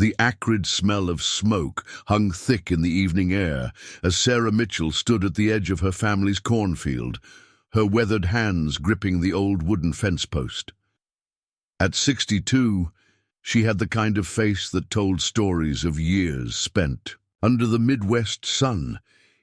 The acrid smell of smoke hung thick in the evening air as Sarah Mitchell stood at the edge of her family's cornfield, her weathered hands gripping the old wooden fence post. At 62, she had the kind of face that told stories of years spent under the Midwest sun,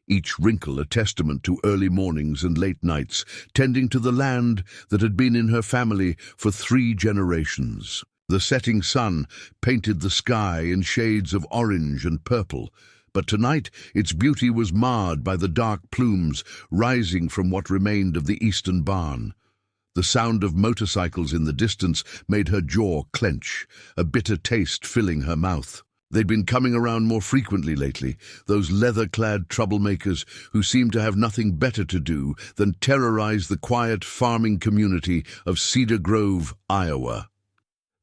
each wrinkle a testament to early mornings and late nights, tending to the land that had been in her family for 3 generations. The setting sun painted the sky in shades of orange and purple, but tonight its beauty was marred by the dark plumes rising from what remained of the eastern barn. The sound of motorcycles in the distance made her jaw clench, a bitter taste filling her mouth. They'd been coming around more frequently lately, those leather-clad troublemakers who seemed to have nothing better to do than terrorize the quiet farming community of Cedar Grove, Iowa.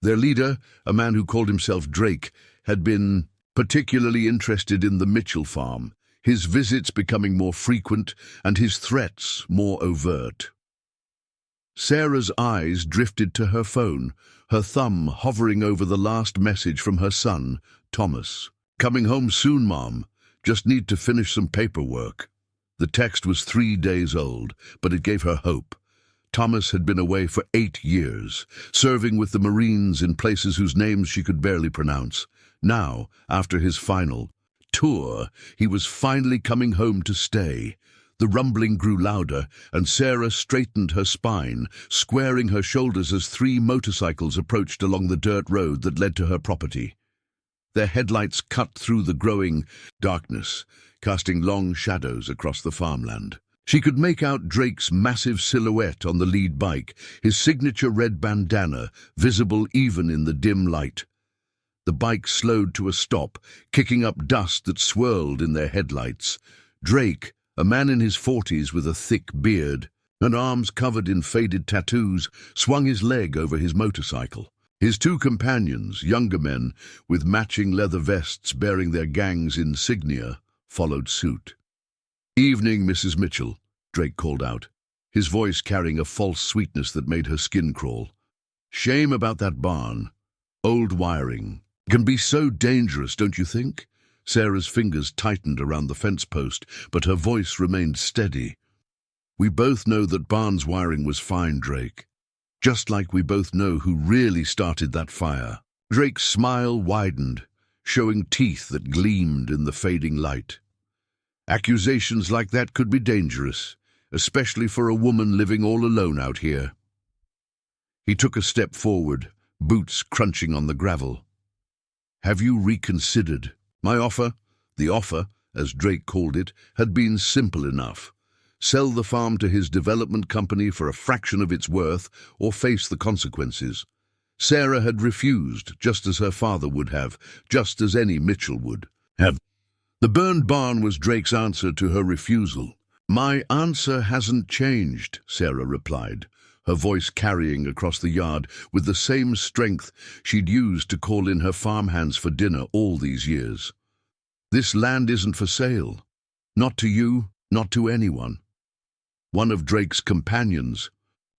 Their leader, a man who called himself Drake, had been particularly interested in the Mitchell farm, his visits becoming more frequent and his threats more overt. Sarah's eyes drifted to her phone, her thumb hovering over the last message from her son, Thomas. "Coming home soon, Mom. Just need to finish some paperwork." The text was 3 days old, but it gave her hope. Thomas had been away for 8 years, serving with the Marines in places whose names she could barely pronounce. Now, after his final tour, he was finally coming home to stay. The rumbling grew louder, and Sarah straightened her spine, squaring her shoulders as 3 motorcycles approached along the dirt road that led to her property. Their headlights cut through the growing darkness, casting long shadows across the farmland. She could make out Drake's massive silhouette on the lead bike, his signature red bandana visible even in the dim light. The bike slowed to a stop, kicking up dust that swirled in their headlights. Drake, a man in his 40s with a thick beard and arms covered in faded tattoos, swung his leg over his motorcycle. His 2 companions, younger men with matching leather vests bearing their gang's insignia, followed suit. "Evening, Mrs. Mitchell," Drake called out, his voice carrying a false sweetness that made her skin crawl. "Shame about that barn. Old wiring. Can be so dangerous, don't you think?" Sarah's fingers tightened around the fence post, but her voice remained steady. "We both know that barn's wiring was fine, Drake. Just like we both know who really started that fire." Drake's smile widened, showing teeth that gleamed in the fading light. "Accusations like that could be dangerous, especially for a woman living all alone out here." He took a step forward, boots crunching on the gravel. "Have you reconsidered? My offer," the offer, as Drake called it, had been simple enough. Sell the farm to his development company for a fraction of its worth or face the consequences. Sarah had refused, just as her father would have, just as any Mitchell would have. The burned barn was Drake's answer to her refusal. "My answer hasn't changed," Sarah replied, her voice carrying across the yard with the same strength she'd used to call in her farmhands for dinner all these years. "This land isn't for sale. Not to you, not to anyone." One of Drake's companions,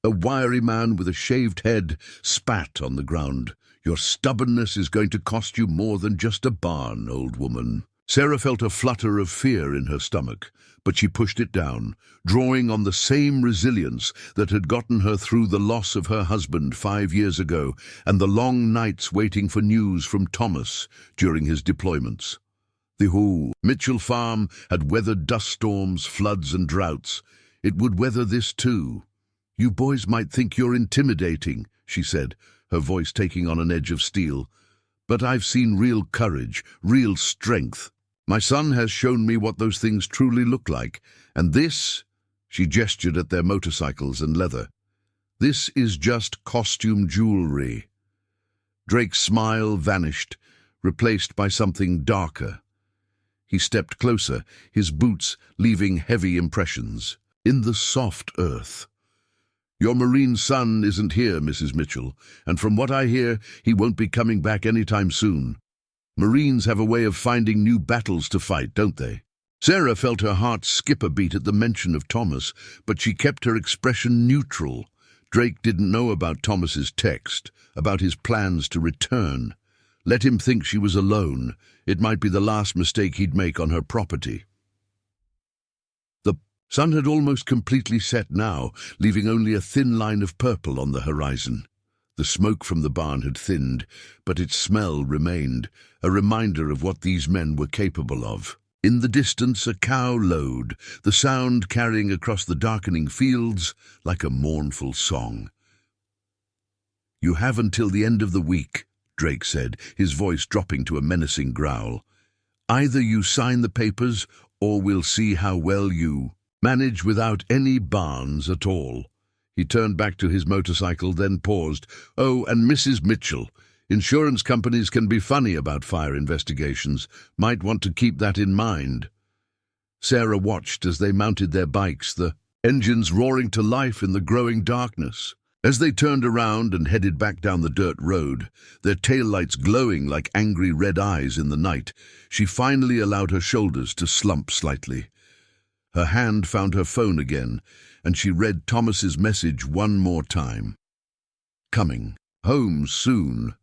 a wiry man with a shaved head, spat on the ground. "Your stubbornness is going to cost you more than just a barn, old woman." Sarah felt a flutter of fear in her stomach, but she pushed it down, drawing on the same resilience that had gotten her through the loss of her husband 5 years ago and the long nights waiting for news from Thomas during his deployments. The Mitchell farm had weathered dust storms, floods, and droughts. It would weather this too. "You boys might think you're intimidating," she said, her voice taking on an edge of steel. "But I've seen real courage, real strength. My son has shown me what those things truly look like, and this," she gestured at their motorcycles and leather, "this is just costume jewelry." Drake's smile vanished, replaced by something darker. He stepped closer, his boots leaving heavy impressions in the soft earth. "Your Marine son isn't here, Mrs. Mitchell, and from what I hear, he won't be coming back anytime soon. Marines have a way of finding new battles to fight, don't they?" Sarah felt her heart skip a beat at the mention of Thomas, but she kept her expression neutral. Drake didn't know about Thomas's text, about his plans to return. Let him think she was alone. It might be the last mistake he'd make on her property. The sun had almost completely set now, leaving only a thin line of purple on the horizon. The smoke from the barn had thinned, but its smell remained, a reminder of what these men were capable of. In the distance, a cow lowed, the sound carrying across the darkening fields like a mournful song. "You have until the end of the week," Drake said, his voice dropping to a menacing growl. "Either you sign the papers, or we'll see how well you manage without any barns at all." He turned back to his motorcycle, then paused. "Oh, and Mrs. Mitchell, insurance companies can be funny about fire investigations. Might want to keep that in mind." Sarah watched as they mounted their bikes, the engines roaring to life in the growing darkness. As they turned around and headed back down the dirt road, their taillights glowing like angry red eyes in the night, she finally allowed her shoulders to slump slightly. Her hand found her phone again, and she read Thomas's message one more time. "Coming. Home soon."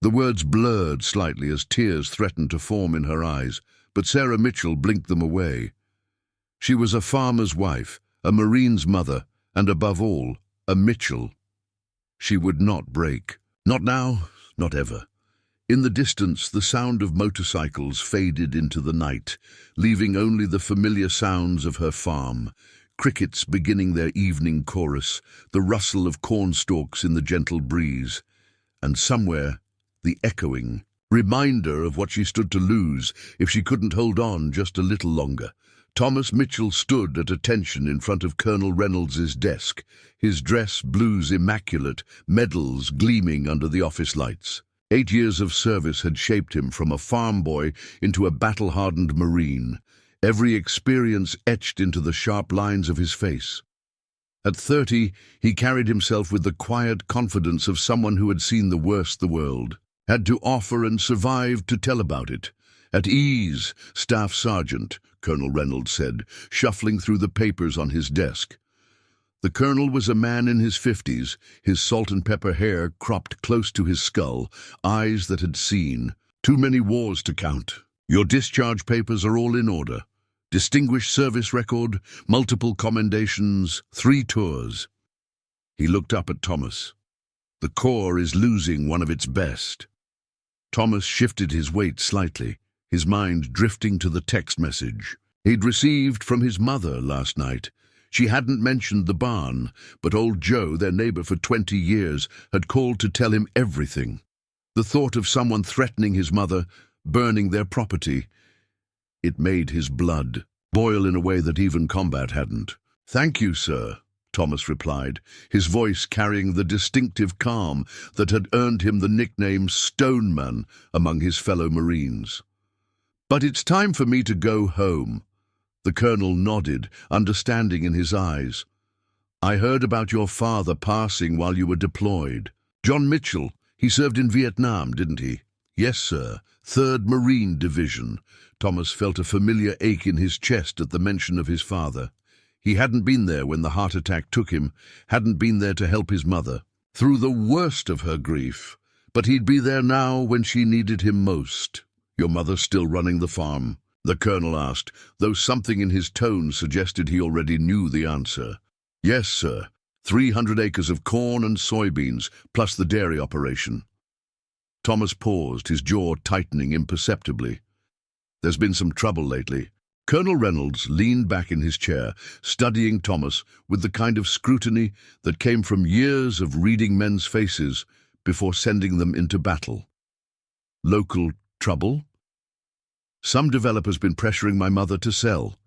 The words blurred slightly as tears threatened to form in her eyes, but Sarah Mitchell blinked them away. She was a farmer's wife, a Marine's mother, and above all, a Mitchell. She would not break. Not now, not ever. In the distance, the sound of motorcycles faded into the night, leaving only the familiar sounds of her farm. Crickets beginning their evening chorus, the rustle of corn stalks in the gentle breeze, and somewhere, the echoing reminder of what she stood to lose if she couldn't hold on just a little longer. Thomas Mitchell stood at attention in front of Colonel Reynolds's desk, his dress blues immaculate, medals gleaming under the office lights. 8 years of service had shaped him from a farm boy into a battle-hardened Marine, every experience etched into the sharp lines of his face. At 30, he carried himself with the quiet confidence of someone who had seen the worst the world had to offer and survived to tell about it. "At ease, Staff Sergeant," Colonel Reynolds said, shuffling through the papers on his desk. The colonel was a man in his 50s, his salt-and-pepper hair cropped close to his skull, eyes that had seen too many wars to count. "Your discharge papers are all in order. Distinguished service record, multiple commendations, 3 tours." He looked up at Thomas. "The Corps is losing one of its best." Thomas shifted his weight slightly, his mind drifting to the text message he'd received from his mother last night. She hadn't mentioned the barn, but old Joe, their neighbor for 20 years, had called to tell him everything. The thought of someone threatening his mother, burning their property, it made his blood boil in a way that even combat hadn't. "Thank you, sir," Thomas replied, his voice carrying the distinctive calm that had earned him the nickname Stoneman among his fellow Marines. "But it's time for me to go home." The colonel nodded, understanding in his eyes. "I heard about your father passing while you were deployed. John Mitchell, he served in Vietnam, didn't he?" "Yes, sir. 3rd Marine Division." Thomas felt a familiar ache in his chest at the mention of his father. He hadn't been there when the heart attack took him, hadn't been there to help his mother through the worst of her grief, but he'd be there now when she needed him most. "Your mother's still running the farm?" the colonel asked, though something in his tone suggested he already knew the answer. "Yes, sir. 300 acres of corn and soybeans, plus the dairy operation." Thomas paused, his jaw tightening imperceptibly. "There's been some trouble lately." Colonel Reynolds leaned back in his chair, studying Thomas with the kind of scrutiny that came from years of reading men's faces before sending them into battle. "Local trouble? Some developer's been pressuring my mother to sell,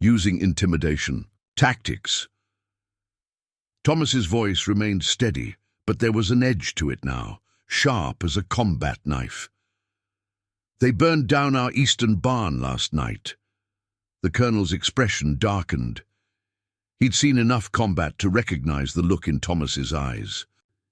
using intimidation tactics." Thomas's voice remained steady, but there was an edge to it now, sharp as a combat knife. "They burned down our eastern barn last night." The colonel's expression darkened. He'd seen enough combat to recognize the look in Thomas's eyes.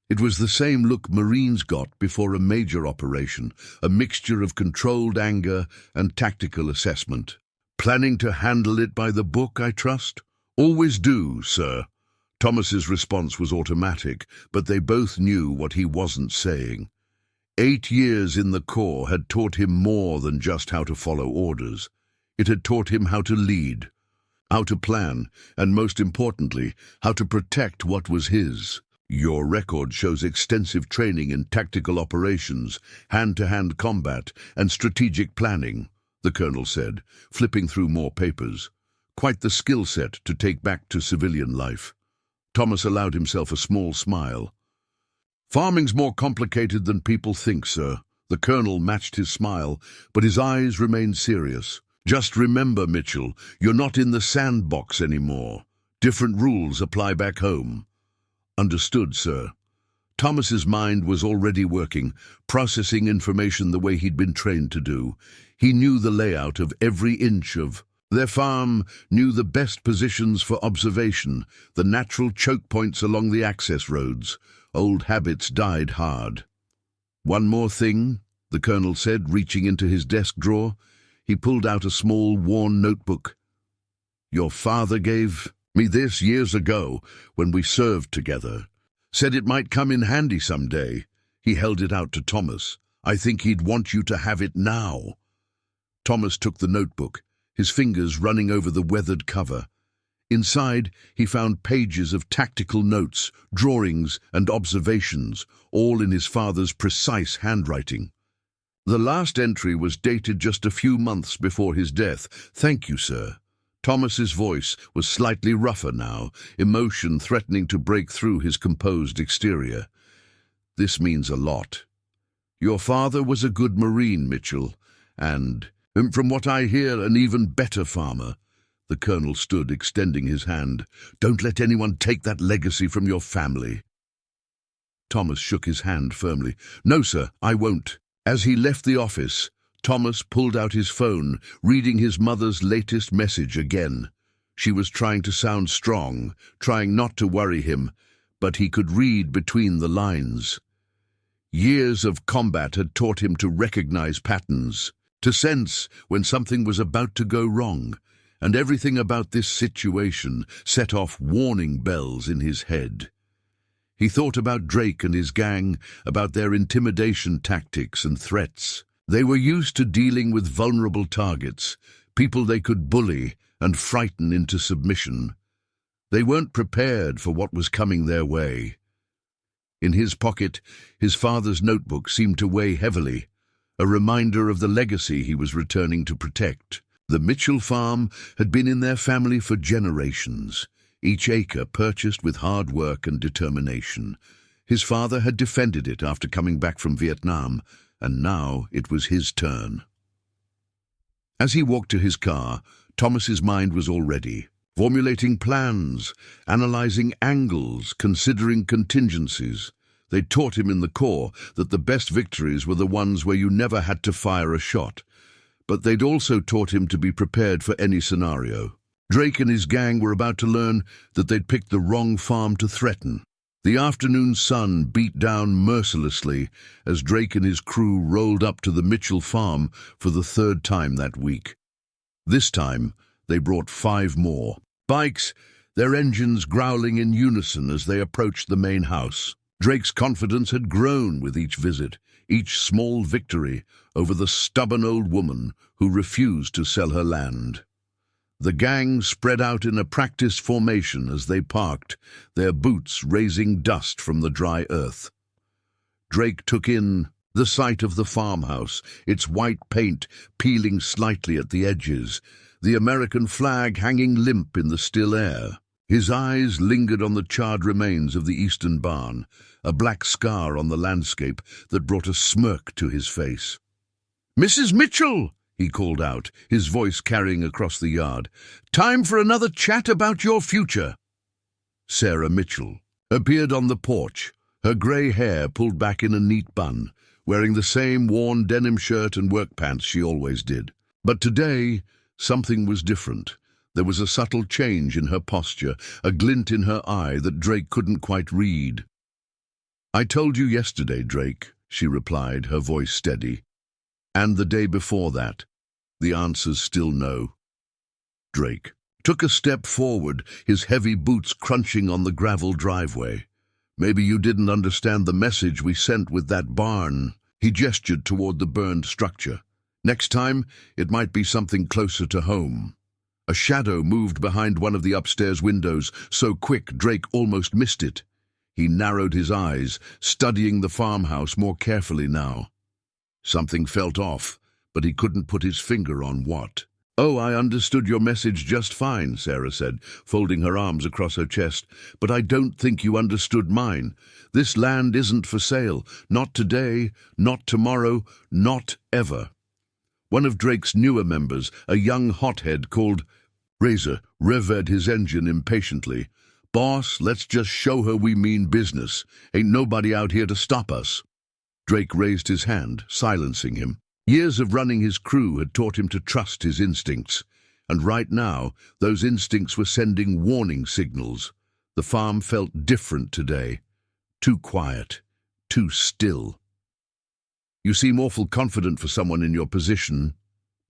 It was the same look Marines got before a major operation, a mixture of controlled anger and tactical assessment. "Planning to handle it by the book, I trust?" "Always do, sir." Thomas's response was automatic, but they both knew what he wasn't saying. 8 years in the Corps had taught him more than just how to follow orders. It had taught him how to lead, how to plan, and most importantly, how to protect what was his. Your record shows extensive training in tactical operations, hand-to-hand combat, and strategic planning, the colonel said, flipping through more papers. Quite the skill set to take back to civilian life. Thomas allowed himself a small smile. Farming's more complicated than people think, sir. The colonel matched his smile, but his eyes remained serious. Just remember, Mitchell, you're not in the sandbox anymore. Different rules apply back home. Understood, sir. Thomas's mind was already working, processing information the way he'd been trained to do. He knew the layout of every inch of their farm, knew the best positions for observation, the natural choke points along the access roads. Old habits died hard. One more thing, the colonel said, reaching into his desk drawer. He pulled out a small, worn notebook. Your father gave me this years ago when we served together. Said it might come in handy someday. He held it out to Thomas. I think he'd want you to have it now. Thomas took the notebook, his fingers running over the weathered cover. Inside, he found pages of tactical notes, drawings, and observations, all in his father's precise handwriting. The last entry was dated just a few months before his death. Thank you, sir. Thomas's voice was slightly rougher now, emotion threatening to break through his composed exterior. This means a lot. Your father was a good Marine, Mitchell, and, from what I hear, an even better farmer. The colonel stood, extending his hand. Don't let anyone take that legacy from your family. Thomas shook his hand firmly. No, sir, I won't. As he left the office, Thomas pulled out his phone, reading his mother's latest message again. She was trying to sound strong, trying not to worry him, but he could read between the lines. Years of combat had taught him to recognize patterns, to sense when something was about to go wrong, and everything about this situation set off warning bells in his head. He thought about Drake and his gang, about their intimidation tactics and threats. They were used to dealing with vulnerable targets, people they could bully and frighten into submission. They weren't prepared for what was coming their way. In his pocket, his father's notebook seemed to weigh heavily, a reminder of the legacy he was returning to protect. The Mitchell farm had been in their family for generations, each acre purchased with hard work and determination. His father had defended it after coming back from Vietnam, and now it was his turn. As he walked to his car, Thomas's mind was already formulating plans, analyzing angles, considering contingencies. They taught him in the Corps that the best victories were the ones where you never had to fire a shot. But they'd also taught him to be prepared for any scenario. Drake and his gang were about to learn that they'd picked the wrong farm to threaten. The afternoon sun beat down mercilessly as Drake and his crew rolled up to the Mitchell farm for the third time that week. This time, they brought 5 more bikes, their engines growling in unison as they approached the main house. Drake's confidence had grown with each visit, each small victory over the stubborn old woman who refused to sell her land. The gang spread out in a practice formation as they parked, their boots raising dust from the dry earth. Drake took in the sight of the farmhouse, its white paint peeling slightly at the edges, the American flag hanging limp in the still air. His eyes lingered on the charred remains of the eastern barn, a black scar on the landscape that brought a smirk to his face. "Mrs. Mitchell!" he called out, his voice carrying across the yard. "Time for another chat about your future." Sarah Mitchell appeared on the porch, her grey hair pulled back in a neat bun, wearing the same worn denim shirt and work pants she always did. But today, something was different. There was a subtle change in her posture, a glint in her eye that Drake couldn't quite read. "I told you yesterday, Drake," she replied, her voice steady. "And the day before that. The answer's still no." Drake took a step forward, his heavy boots crunching on the gravel driveway. "Maybe you didn't understand the message we sent with that barn," He gestured toward the burned structure. Next time, it might be something closer to home. A shadow moved behind one of the upstairs windows, so quick Drake almost missed it. He narrowed his eyes, studying the farmhouse more carefully now. Something felt off, but he couldn't put his finger on what. "Oh, I understood your message just fine," Sarah said, folding her arms across her chest. "But I don't think you understood mine. This land isn't for sale. Not today, not tomorrow, not ever." One of Drake's newer members, a young hothead called Razor, revved his engine impatiently. "Boss, let's just show her we mean business. Ain't nobody out here to stop us." Drake raised his hand, silencing him. Years of running his crew had taught him to trust his instincts, and right now those instincts were sending warning signals. The farm felt different today. Too quiet, too still. "You seem awful confident for someone in your position,"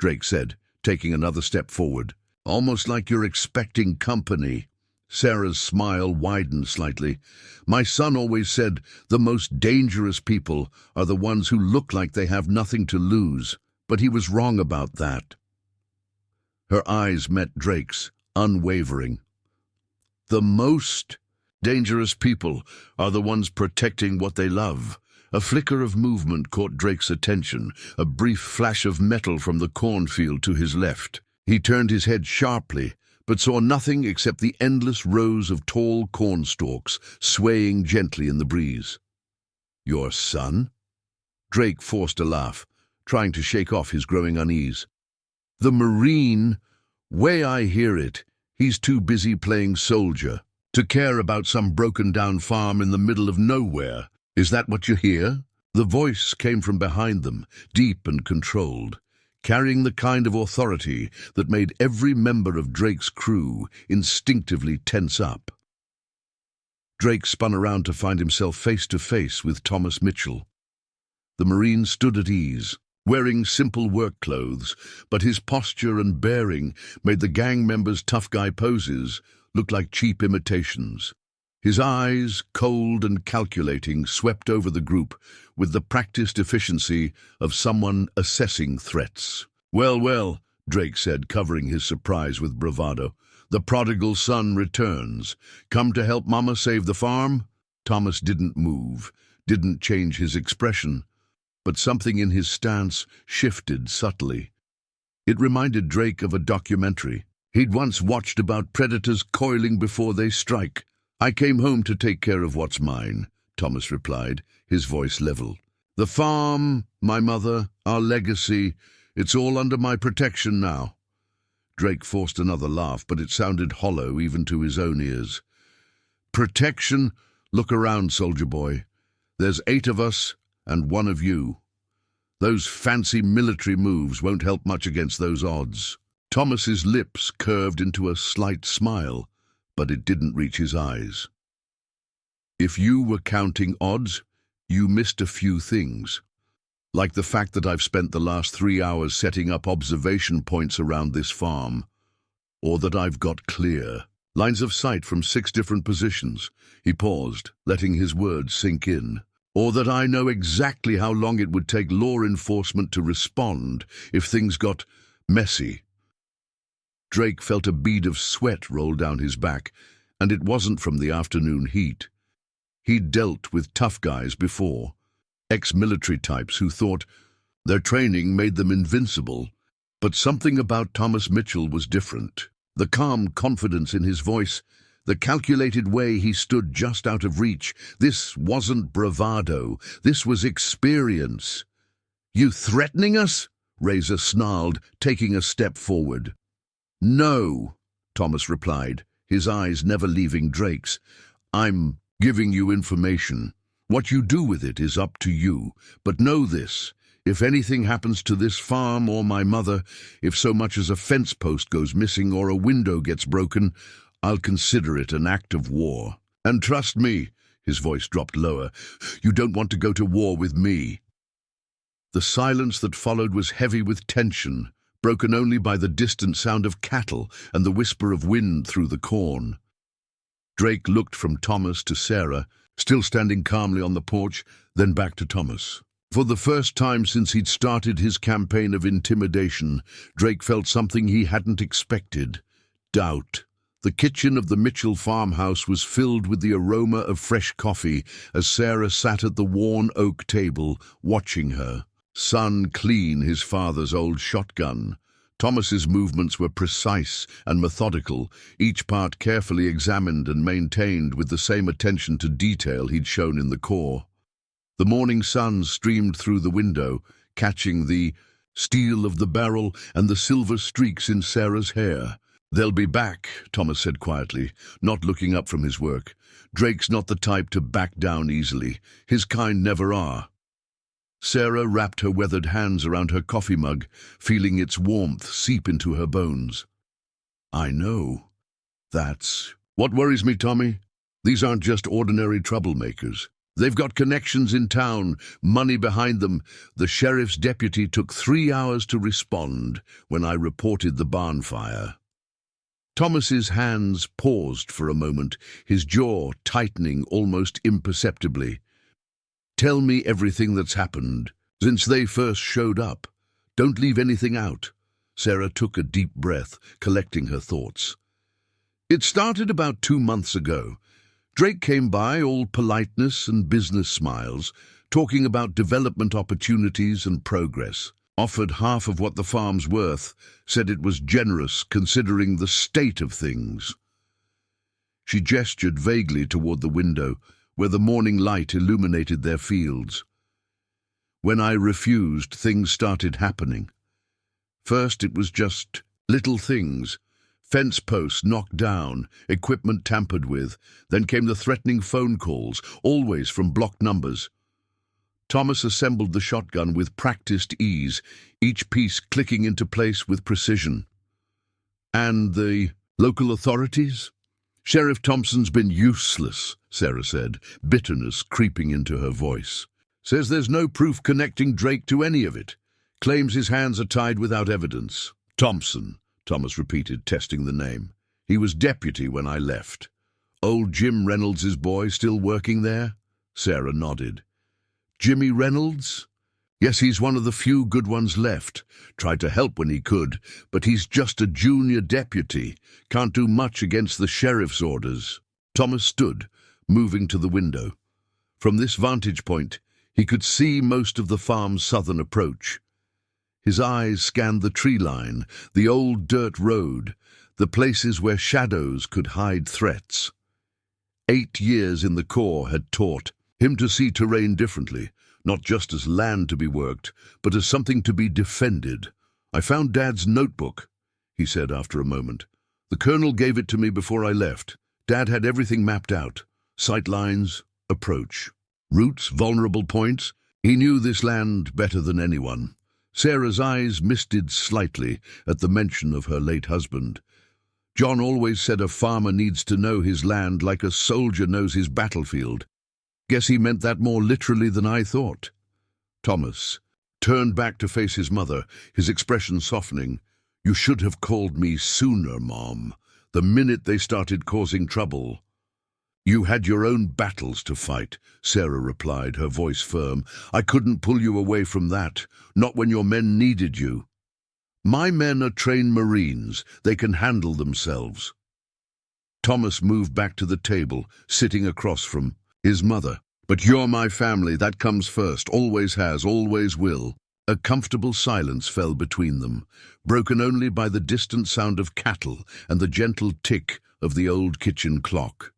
Drake said, taking another step forward. "Almost like you're expecting company." Sarah's smile widened slightly. "My son always said the most dangerous people are the ones who look like they have nothing to lose, but he was wrong about that." Her eyes met Drake's, unwavering. "The most dangerous people are the ones protecting what they love." A flicker of movement caught Drake's attention, a brief flash of metal from the cornfield to his left. He turned his head sharply, but saw nothing except the endless rows of tall corn stalks swaying gently in the breeze. "Your son?" Drake forced a laugh, trying to shake off his growing unease. "The Marine, way I hear it, he's too busy playing soldier to care about some broken-down farm in the middle of nowhere. Is that what you hear?" The voice came from behind them, deep and controlled, carrying the kind of authority that made every member of Drake's crew instinctively tense up. Drake spun around to find himself face to face with Thomas Mitchell. The Marine stood at ease, wearing simple work clothes, but his posture and bearing made the gang members' tough guy poses look like cheap imitations. His eyes, cold and calculating, swept over the group with the practiced efficiency of someone assessing threats. "Well, well," Drake said, covering his surprise with bravado. "The prodigal son returns. Come to help Mama save the farm?" Thomas didn't move, didn't change his expression, but something in his stance shifted subtly. It reminded Drake of a documentary he'd once watched about predators coiling before they strike. "I came home to take care of what's mine," Thomas replied, his voice level. "The farm, my mother, our legacy, it's all under my protection now." Drake forced another laugh, but it sounded hollow even to his own ears. "Protection? Look around, soldier boy. There's 8 of us and 1 of you. Those fancy military moves won't help much against those odds." Thomas's lips curved into a slight smile, but it didn't reach his eyes. "If you were counting odds, you missed a few things. Like the fact that I've spent the last 3 hours setting up observation points around this farm, or that I've got clear lines of sight from 6 different positions." He paused, letting his words sink in. "Or that I know exactly how long it would take law enforcement to respond if things got messy." Drake felt a bead of sweat roll down his back, and it wasn't from the afternoon heat. He'd dealt with tough guys before, ex-military types who thought their training made them invincible. But something about Thomas Mitchell was different. The calm confidence in his voice, the calculated way he stood just out of reach. This wasn't bravado, this was experience. "You threatening us?" Razor snarled, taking a step forward. "No," Thomas replied, his eyes never leaving Drake's. "I'm giving you information. What you do with it is up to you. But know this, if anything happens to this farm or my mother, if so much as a fence post goes missing or a window gets broken, I'll consider it an act of war. And trust me," his voice dropped lower, "you don't want to go to war with me." The silence that followed was heavy with tension, broken only by the distant sound of cattle and the whisper of wind through the corn. Drake looked from Thomas to Sarah, still standing calmly on the porch, then back to Thomas. For the first time since he'd started his campaign of intimidation, Drake felt something he hadn't expected: doubt. The kitchen of the Mitchell farmhouse was filled with the aroma of fresh coffee as Sarah sat at the worn oak table, watching her son clean his father's old shotgun. Thomas's movements were precise and methodical, each part carefully examined and maintained with the same attention to detail he'd shown in the Corps. The morning sun streamed through the window, catching the steel of the barrel and the silver streaks in Sarah's hair. "They'll be back," Thomas said quietly, not looking up from his work. "Drake's not the type to back down easily. His kind never are." Sarah wrapped her weathered hands around her coffee mug, feeling its warmth seep into her bones. "I know. That's what worries me, Tommy. These aren't just ordinary troublemakers. They've got connections in town, money behind them. The sheriff's deputy took 3 hours to respond when I reported the barn fire." Thomas's hands paused for a moment, his jaw tightening almost imperceptibly. "Tell me everything that's happened since they first showed up. Don't leave anything out." Sarah took a deep breath, collecting her thoughts. "It started about 2 months ago. Drake came by, all politeness and business smiles, talking about development opportunities and progress. Offered half of what the farm's worth, said it was generous considering the state of things." She gestured vaguely toward the window, where the morning light illuminated their fields. "When I refused, things started happening. First it was just little things. Fence posts knocked down, equipment tampered with. Then came the threatening phone calls, always from blocked numbers. Thomas assembled the shotgun with practiced ease, each piece clicking into place with precision. "And the local authorities?" "Sheriff Thompson's been useless," Sarah said, bitterness creeping into her voice. "Says there's no proof connecting Drake to any of it. Claims his hands are tied without evidence." "Thompson," Thomas repeated, testing the name. "He was deputy when I left." "Old Jim Reynolds' boy still working there?" Sarah nodded. "Jimmy Reynolds? Yes, he's one of the few good ones left. Tried to help when he could, but he's just a junior deputy. Can't do much against the sheriff's orders." Thomas stood, moving to the window. From this vantage point, he could see most of the farm's southern approach. His eyes scanned the tree line, the old dirt road, the places where shadows could hide threats. 8 years in the Corps had taught him to see terrain differently, not just as land to be worked, but as something to be defended. "I found Dad's notebook," he said after a moment. "The Colonel gave it to me before I left. Dad had everything mapped out. Sight lines, approach, routes, vulnerable points. He knew this land better than anyone." Sarah's eyes misted slightly at the mention of her late husband. "John always said a farmer needs to know his land like a soldier knows his battlefield. Guess he meant that more literally than I thought." Thomas turned back to face his mother, his expression softening. "You should have called me sooner, Mom. The minute they started causing trouble." "You had your own battles to fight," Sarah replied, her voice firm. "I couldn't pull you away from that, not when your men needed you. My men are trained Marines. They can handle themselves." Thomas moved back to the table, sitting across from his mother. "But you're my family, that comes first, always has, always will." A comfortable silence fell between them, broken only by the distant sound of cattle and the gentle tick of the old kitchen clock.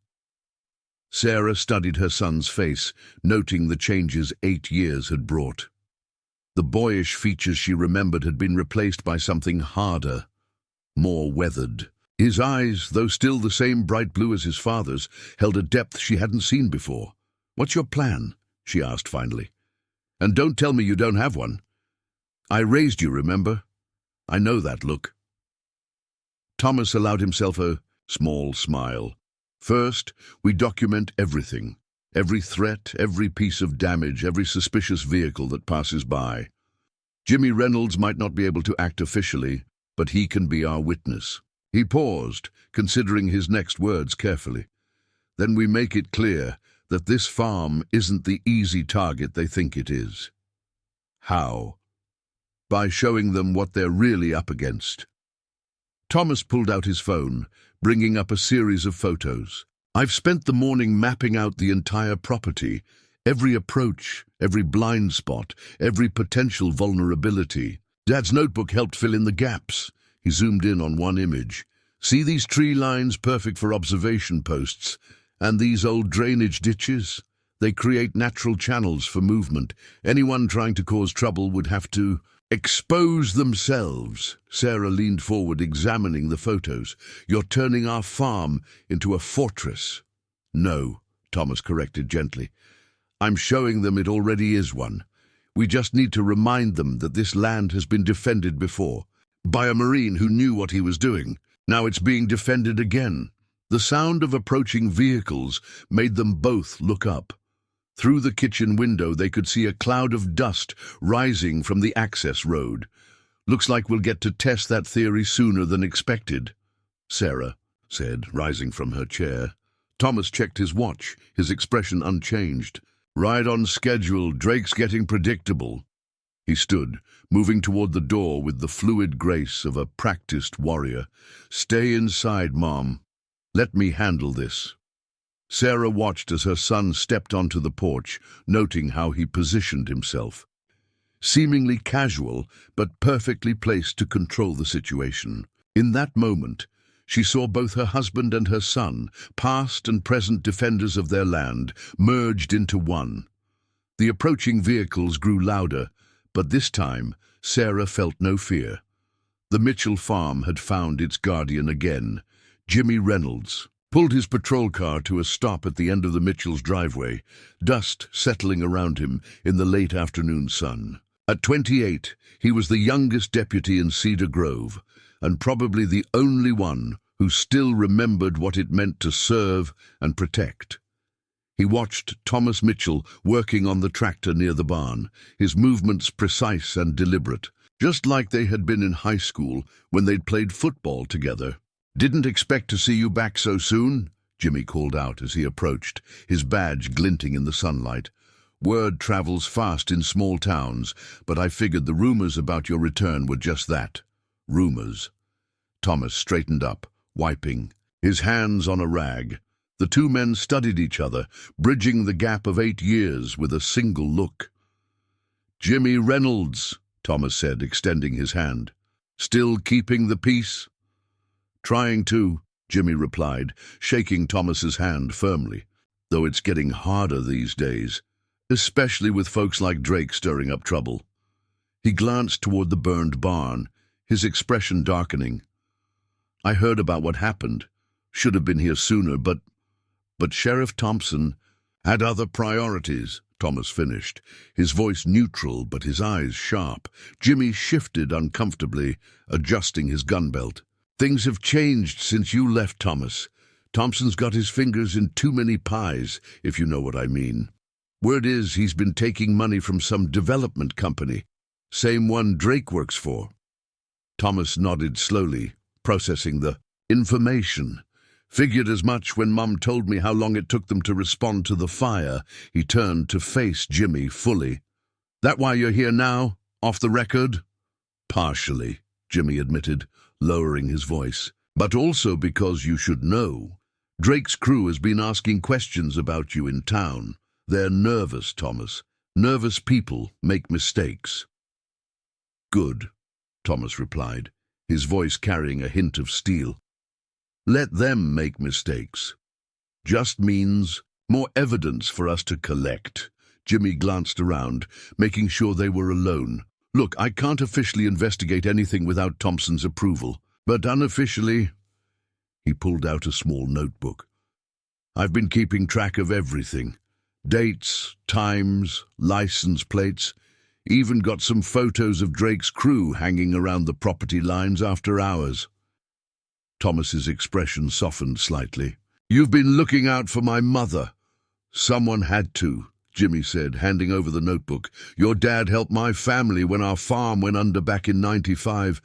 Sarah studied her son's face, noting the changes 8 years had brought. The boyish features she remembered had been replaced by something harder, more weathered. His eyes, though still the same bright blue as his father's, held a depth she hadn't seen before. "What's your plan?" she asked finally. "And don't tell me you don't have one. I raised you, remember? I know that look." Thomas allowed himself a small smile. "First, we document everything. Every threat, every piece of damage, every suspicious vehicle that passes by. Jimmy Reynolds might not be able to act officially, but he can be our witness." He paused, considering his next words carefully. "Then we make it clear that this farm isn't the easy target they think it is." How? By showing them what they're really up against. Thomas pulled out his phone, bringing up a series of photos. I've spent the morning mapping out the entire property, every approach, every blind spot, every potential vulnerability. Dad's notebook helped fill in the gaps. He zoomed in on one image. See these tree lines, perfect for observation posts, and these old drainage ditches? They create natural channels for movement. Anyone trying to cause trouble would have to expose themselves. Sarah leaned forward, examining the photos. You're turning our farm into a fortress. No, Thomas corrected gently. I'm showing them it already is one. We just need to remind them that this land has been defended before, by a Marine who knew what he was doing. Now it's being defended again. The sound of approaching vehicles made them both look up. Through the kitchen window, they could see a cloud of dust rising from the access road. Looks like we'll get to test that theory sooner than expected, Sarah said, rising from her chair. Thomas checked his watch, his expression unchanged. Right on schedule, Drake's getting predictable. He stood, moving toward the door with the fluid grace of a practiced warrior. Stay inside, Mom. Let me handle this. Sarah watched as her son stepped onto the porch, noting how he positioned himself. Seemingly casual, but perfectly placed to control the situation. In that moment, she saw both her husband and her son, past and present defenders of their land, merged into one. The approaching vehicles grew louder, but this time Sarah felt no fear. The Mitchell farm had found its guardian again. Jimmy Reynolds pulled his patrol car to a stop at the end of the Mitchell's driveway, dust settling around him in the late afternoon sun. At 28, he was the youngest deputy in Cedar Grove, and probably the only one who still remembered what it meant to serve and protect. He watched Thomas Mitchell working on the tractor near the barn, his movements precise and deliberate, just like they had been in high school when they'd played football together. Didn't expect to see you back so soon, Jimmy called out as he approached, his badge glinting in the sunlight. Word travels fast in small towns, but I figured the rumors about your return were just that. Rumors. Thomas straightened up, wiping, his hands on a rag. The two men studied each other, bridging the gap of 8 years with a single look. Jimmy Reynolds, Thomas said, extending his hand. Still keeping the peace? Trying to, Jimmy replied, shaking Thomas's hand firmly. Though it's getting harder these days, especially with folks like Drake stirring up trouble. He glanced toward the burned barn, his expression darkening. I heard about what happened. Should have been here sooner, but Sheriff Thompson had other priorities, Thomas finished, his voice neutral but his eyes sharp. Jimmy shifted uncomfortably, adjusting his gun belt. Things have changed since you left, Thomas. Thompson's got his fingers in too many pies, if you know what I mean. Word is he's been taking money from some development company, same one Drake works for. Thomas nodded slowly, processing the information. Figured as much when Mum told me how long it took them to respond to the fire. He turned to face Jimmy fully. That why you're here now, off the record? Partially, Jimmy admitted, lowering his voice. But also because you should know. Drake's crew has been asking questions about you in town. They're nervous, Thomas. Nervous people make mistakes. Good, Thomas replied, his voice carrying a hint of steel. Let them make mistakes. Just means more evidence for us to collect. Jimmy glanced around, making sure they were alone. Look, I can't officially investigate anything without Thompson's approval, but unofficially, he pulled out a small notebook. I've been keeping track of everything. Dates, times, license plates, even got some photos of Drake's crew hanging around the property lines after hours. Thomas's expression softened slightly. You've been looking out for my mother. Someone had to, Jimmy said, handing over the notebook. Your dad helped my family when our farm went under back in '95.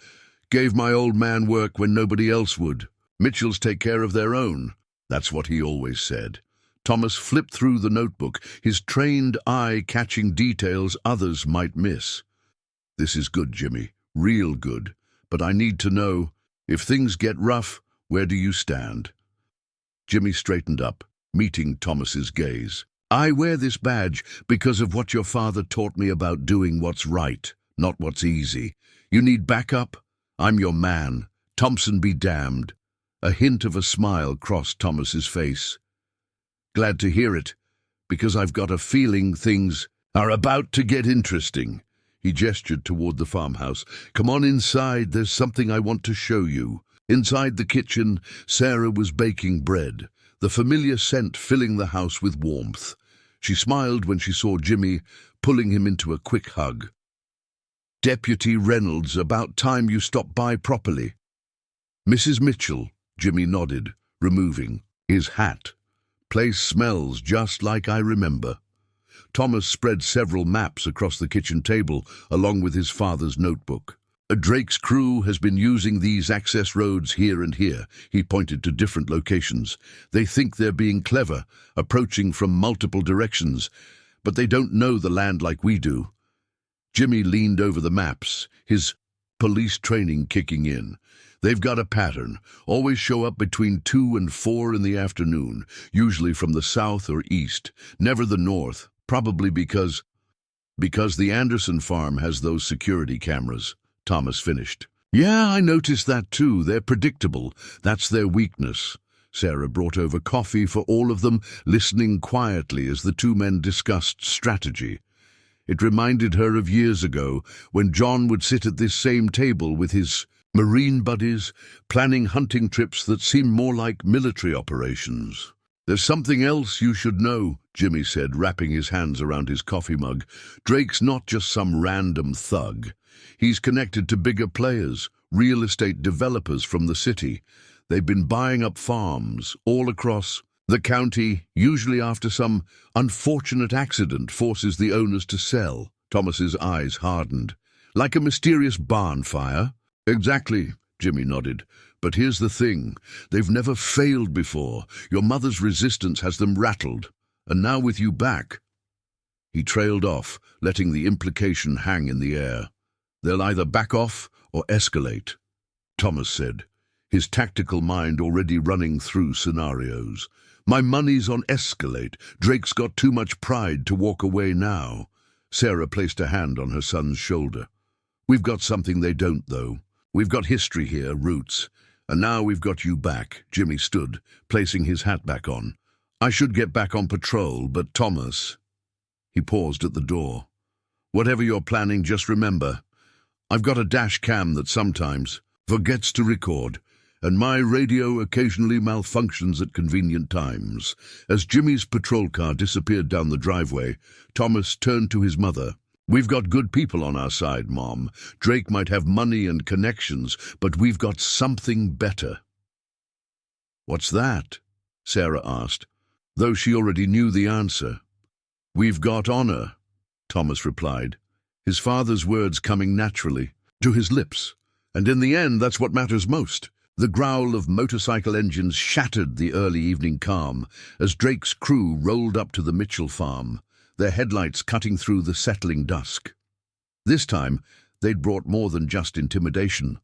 Gave my old man work when nobody else would. Mitchells take care of their own. That's what he always said. Thomas flipped through the notebook, his trained eye catching details others might miss. "This is good, Jimmy, real good. But I need to know, if things get rough, where do you stand?" Jimmy straightened up, meeting Thomas's gaze. "I wear this badge because of what your father taught me about doing what's right, not what's easy. You need backup? I'm your man. Thompson be damned." A hint of a smile crossed Thomas's face. "Glad to hear it, because I've got a feeling things are about to get interesting." He gestured toward the farmhouse. "Come on inside, there's something I want to show you." Inside the kitchen, Sarah was baking bread, the familiar scent filling the house with warmth. She smiled when she saw Jimmy, pulling him into a quick hug. "Deputy Reynolds, about time you stopped by properly." "Mrs. Mitchell," Jimmy nodded, removing his hat. "Place smells just like I remember." Thomas spread several maps across the kitchen table, along with his father's notebook. "Drake's crew has been using these access roads here and here." He pointed to different locations. "They think they're being clever, approaching from multiple directions, but they don't know the land like we do." Jimmy leaned over the maps, his police training kicking in. "They've got a pattern. Always show up between 2 and 4 in the afternoon, usually from the south or east, never the north, probably because the Anderson farm has those security cameras," Thomas finished. "Yeah, I noticed that too. They're predictable. That's their weakness." Sarah brought over coffee for all of them, listening quietly as the two men discussed strategy. It reminded her of years ago, when John would sit at this same table with his Marine buddies, planning hunting trips that seemed more like military operations. "There's something else you should know," Jimmy said, wrapping his hands around his coffee mug. "Drake's not just some random thug. He's connected to bigger players, real estate developers from the city. They've been buying up farms all across the county, usually after some unfortunate accident forces the owners to sell." Thomas's eyes hardened. "Like a mysterious barn fire?" "Exactly," Jimmy nodded. "But here's the thing. They've never failed before. Your mother's resistance has them rattled. And now with you back—" He trailed off, letting the implication hang in the air. "They'll either back off or escalate," Thomas said, his tactical mind already running through scenarios. "My money's on escalate. Drake's got too much pride to walk away now." Sarah placed a hand on her son's shoulder. "We've got something they don't, though. We've got history here, roots. And now we've got you back." Jimmy stood, placing his hat back on. "I should get back on patrol, but Thomas—" He paused at the door. "Whatever you're planning, just remember, I've got a dash cam that sometimes forgets to record, and my radio occasionally malfunctions at convenient times." As Jimmy's patrol car disappeared down the driveway, Thomas turned to his mother. "We've got good people on our side, Mom. Drake might have money and connections, but we've got something better." "What's that?" Sarah asked, though she already knew the answer. "We've got honor," Thomas replied, his father's words coming naturally to his lips. "And in the end, that's what matters most." The growl of motorcycle engines shattered the early evening calm as Drake's crew rolled up to the Mitchell farm, their headlights cutting through the settling dusk. This time, they'd brought more than just intimidation.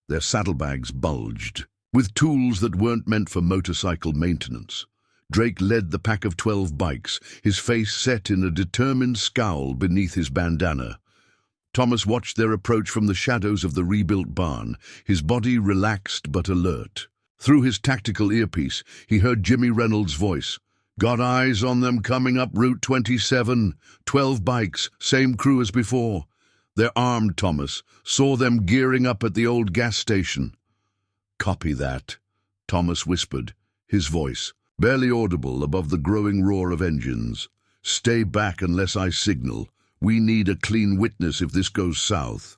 Their saddlebags bulged, with tools that weren't meant for motorcycle maintenance. Drake led the pack of 12 bikes, his face set in a determined scowl beneath his bandana. Thomas watched their approach from the shadows of the rebuilt barn, his body relaxed but alert. Through his tactical earpiece, he heard Jimmy Reynolds' voice. "Got eyes on them coming up Route 27. 12 bikes, same crew as before. They're armed, Thomas. Saw them gearing up at the old gas station." "Copy that," Thomas whispered, his voice barely audible above the growing roar of engines. "Stay back unless I signal. We need a clean witness if this goes south."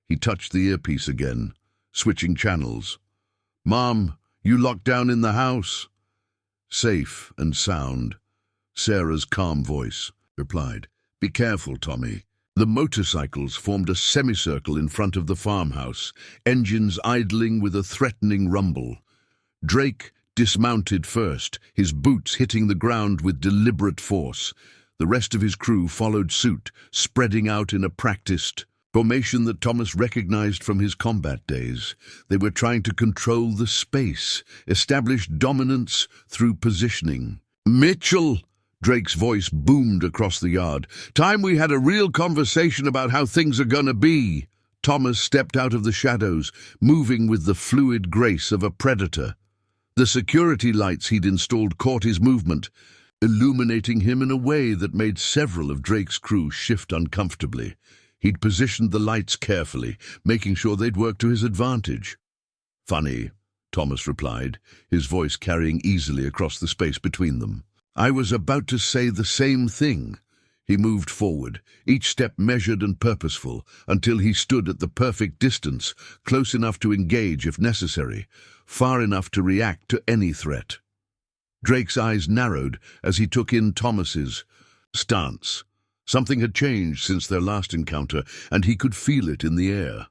He touched the earpiece again, switching channels. "Mom, you locked down in the house?" "Safe and sound," Sarah's calm voice replied. "Be careful, Tommy." The motorcycles formed a semicircle in front of the farmhouse, engines idling with a threatening rumble. Drake dismounted first, his boots hitting the ground with deliberate force. The rest of his crew followed suit, spreading out in a practiced formation that Thomas recognized from his combat days. They were trying to control the space, establish dominance through positioning. "Mitchell!" Drake's voice boomed across the yard. "Time we had a real conversation about how things are gonna be." Thomas stepped out of the shadows, moving with the fluid grace of a predator. The security lights he'd installed caught his movement, illuminating him in a way that made several of Drake's crew shift uncomfortably. He'd positioned the lights carefully, making sure they'd work to his advantage. "Funny," Thomas replied, his voice carrying easily across the space between them. "I was about to say the same thing." He moved forward, each step measured and purposeful, until he stood at the perfect distance, close enough to engage if necessary, far enough to react to any threat. Drake's eyes narrowed as he took in Thomas's stance. Something had changed since their last encounter, and he could feel it in the air.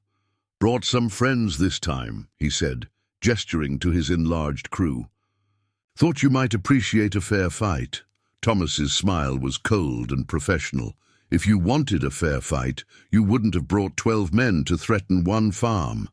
"Brought some friends this time," he said, gesturing to his enlarged crew. "Thought you might appreciate a fair fight." Thomas's smile was cold and professional. "If you wanted a fair fight, you wouldn't have brought 12 men to threaten one farm."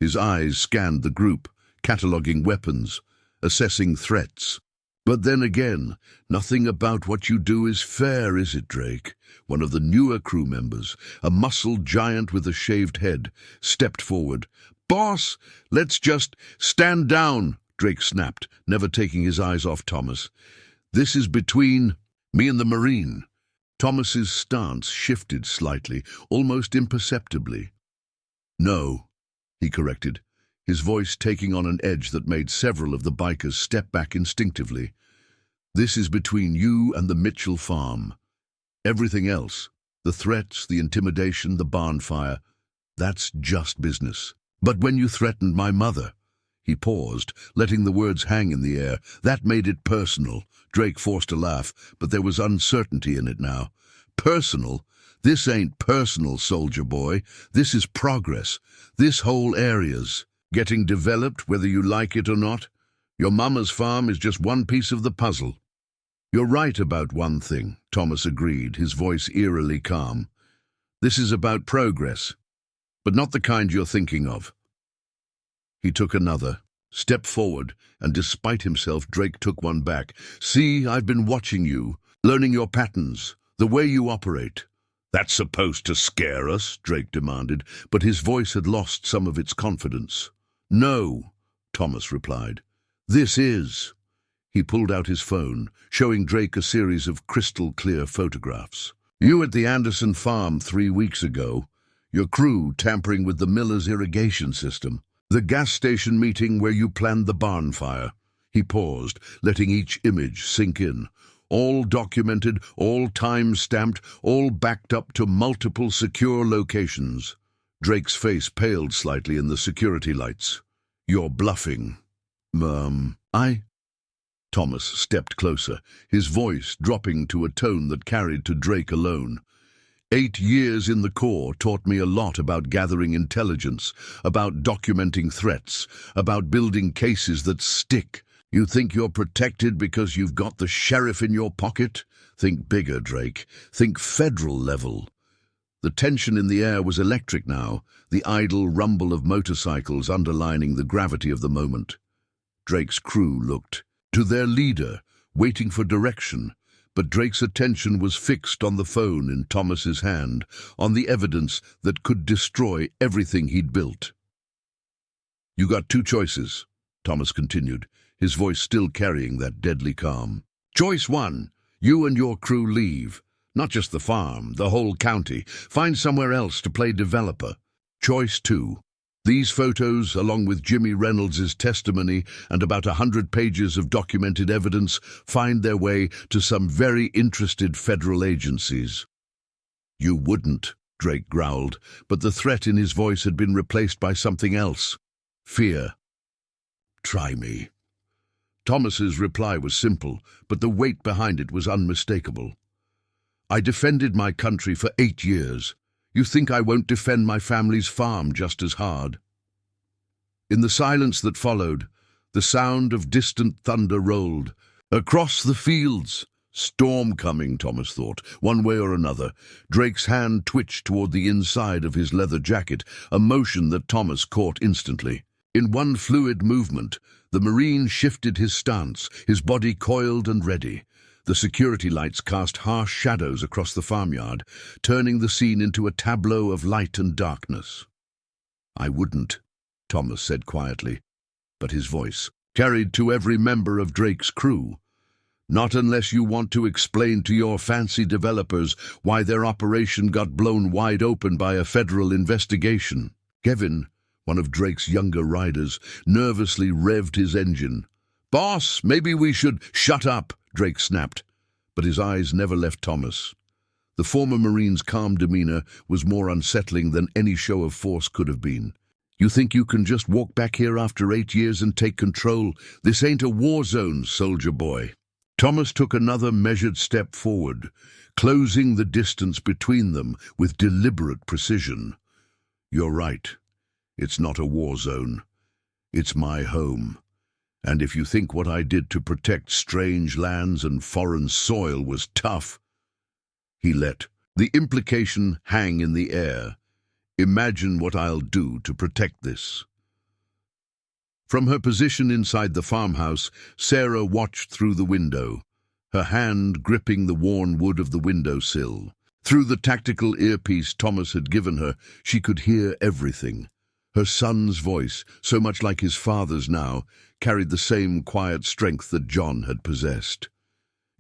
His eyes scanned the group, cataloguing weapons, assessing threats. "But then again, nothing about what you do is fair, is it, Drake?" One of the newer crew members, a muscled giant with a shaved head, stepped forward. "Boss, let's just stand down," Drake snapped, never taking his eyes off Thomas. "This is between me and the Marine." Thomas's stance shifted slightly, almost imperceptibly. "No," he corrected, his voice taking on an edge that made several of the bikers step back instinctively. "This is between you and the Mitchell farm. Everything else, the threats, the intimidation, the barn fire, that's just business. But when you threatened my mother—" He paused, letting the words hang in the air. "That made it personal." Drake forced a laugh, but there was uncertainty in it now. "Personal? This ain't personal, soldier boy. This is progress. This whole area's getting developed, whether you like it or not. Your mama's farm is just one piece of the puzzle." "You're right about one thing," Thomas agreed, his voice eerily calm. "This is about progress, but not the kind you're thinking of." He took another step forward, and despite himself, Drake took one back. "See, I've been watching you, learning your patterns, the way you operate." "That's supposed to scare us?" Drake demanded, but his voice had lost some of its confidence. "No," Thomas replied. "This is." He pulled out his phone, showing Drake a series of crystal-clear photographs. "You at the Anderson farm 3 weeks ago. Your crew tampering with the miller's irrigation system. The gas station meeting where you planned the barn fire." He paused, letting each image sink in. "All documented, all time-stamped, all backed up to multiple secure locations." Drake's face paled slightly in the security lights. "You're bluffing." I..." Thomas stepped closer, his voice dropping to a tone that carried to Drake alone. 8 years in the Corps taught me a lot about gathering intelligence, about documenting threats, about building cases that stick. You think you're protected because you've got the sheriff in your pocket? Think bigger, Drake. Think federal level." The tension in the air was electric now, the idle rumble of motorcycles underlining the gravity of the moment. Drake's crew looked to their leader, waiting for direction, but Drake's attention was fixed on the phone in Thomas's hand, on the evidence that could destroy everything he'd built. "You got 2 choices," Thomas continued, his voice still carrying that deadly calm. "Choice 1, you and your crew leave. Not just the farm, the whole county. Find somewhere else to play developer. Choice 2, these photos, along with Jimmy Reynolds's testimony and about 100 pages of documented evidence, find their way to some very interested federal agencies." "You wouldn't," Drake growled, but the threat in his voice had been replaced by something else. Fear. "Try me." Thomas's reply was simple, but the weight behind it was unmistakable. "I defended my country for 8 years. You think I won't defend my family's farm just as hard?" In the silence that followed, The sound of distant thunder rolled. Across the fields. Storm coming, Thomas thought, one way or another. Drake's hand twitched toward the inside of his leather jacket, a motion that Thomas caught instantly. In one fluid movement, the Marine shifted his stance, his body coiled and ready. The security lights cast harsh shadows across the farmyard, turning the scene into a tableau of light and darkness. "I wouldn't," Thomas said quietly, but his voice carried to every member of Drake's crew. "Not unless you want to explain to your fancy developers why their operation got blown wide open by a federal investigation." Kevin, one of Drake's younger riders, nervously revved his engine. "Boss, maybe we should—" "Shut up," Drake snapped, but his eyes never left Thomas. The former Marine's calm demeanor was more unsettling than any show of force could have been. "You think you can just walk back here after 8 years and take control? This ain't a war zone, soldier boy." Thomas took another measured step forward, closing the distance between them with deliberate precision. "You're right. It's not a war zone. It's my home. And if you think what I did to protect strange lands and foreign soil was tough—" He let the implication hang in the air. "Imagine what I'll do to protect this." From her position inside the farmhouse, Sarah watched through the window, her hand gripping the worn wood of the windowsill. Through the tactical earpiece Thomas had given her, she could hear everything. Her son's voice, so much like his father's now, carried the same quiet strength that John had possessed.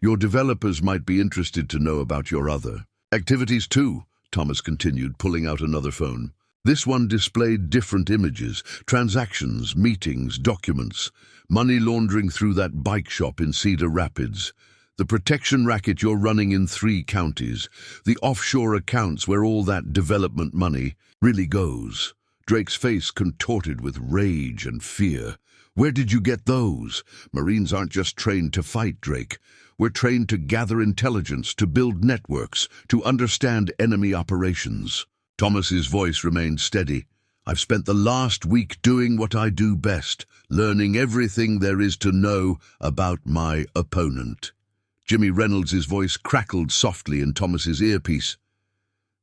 "Your developers might be interested to know about your other activities too," Thomas continued, pulling out another phone. This one displayed different images, transactions, meetings, documents, money laundering through that bike shop in Cedar Rapids, the protection racket you're running in 3 counties, the offshore accounts where all that development money really goes. Drake's face contorted with rage and fear. "Where did you get those? Marines aren't just trained to fight, Drake. We're trained to gather intelligence, to build networks, to understand enemy operations." Thomas's voice remained steady. "I've spent the last week doing what I do best, learning everything there is to know about my opponent." Jimmy Reynolds' voice crackled softly in Thomas's earpiece.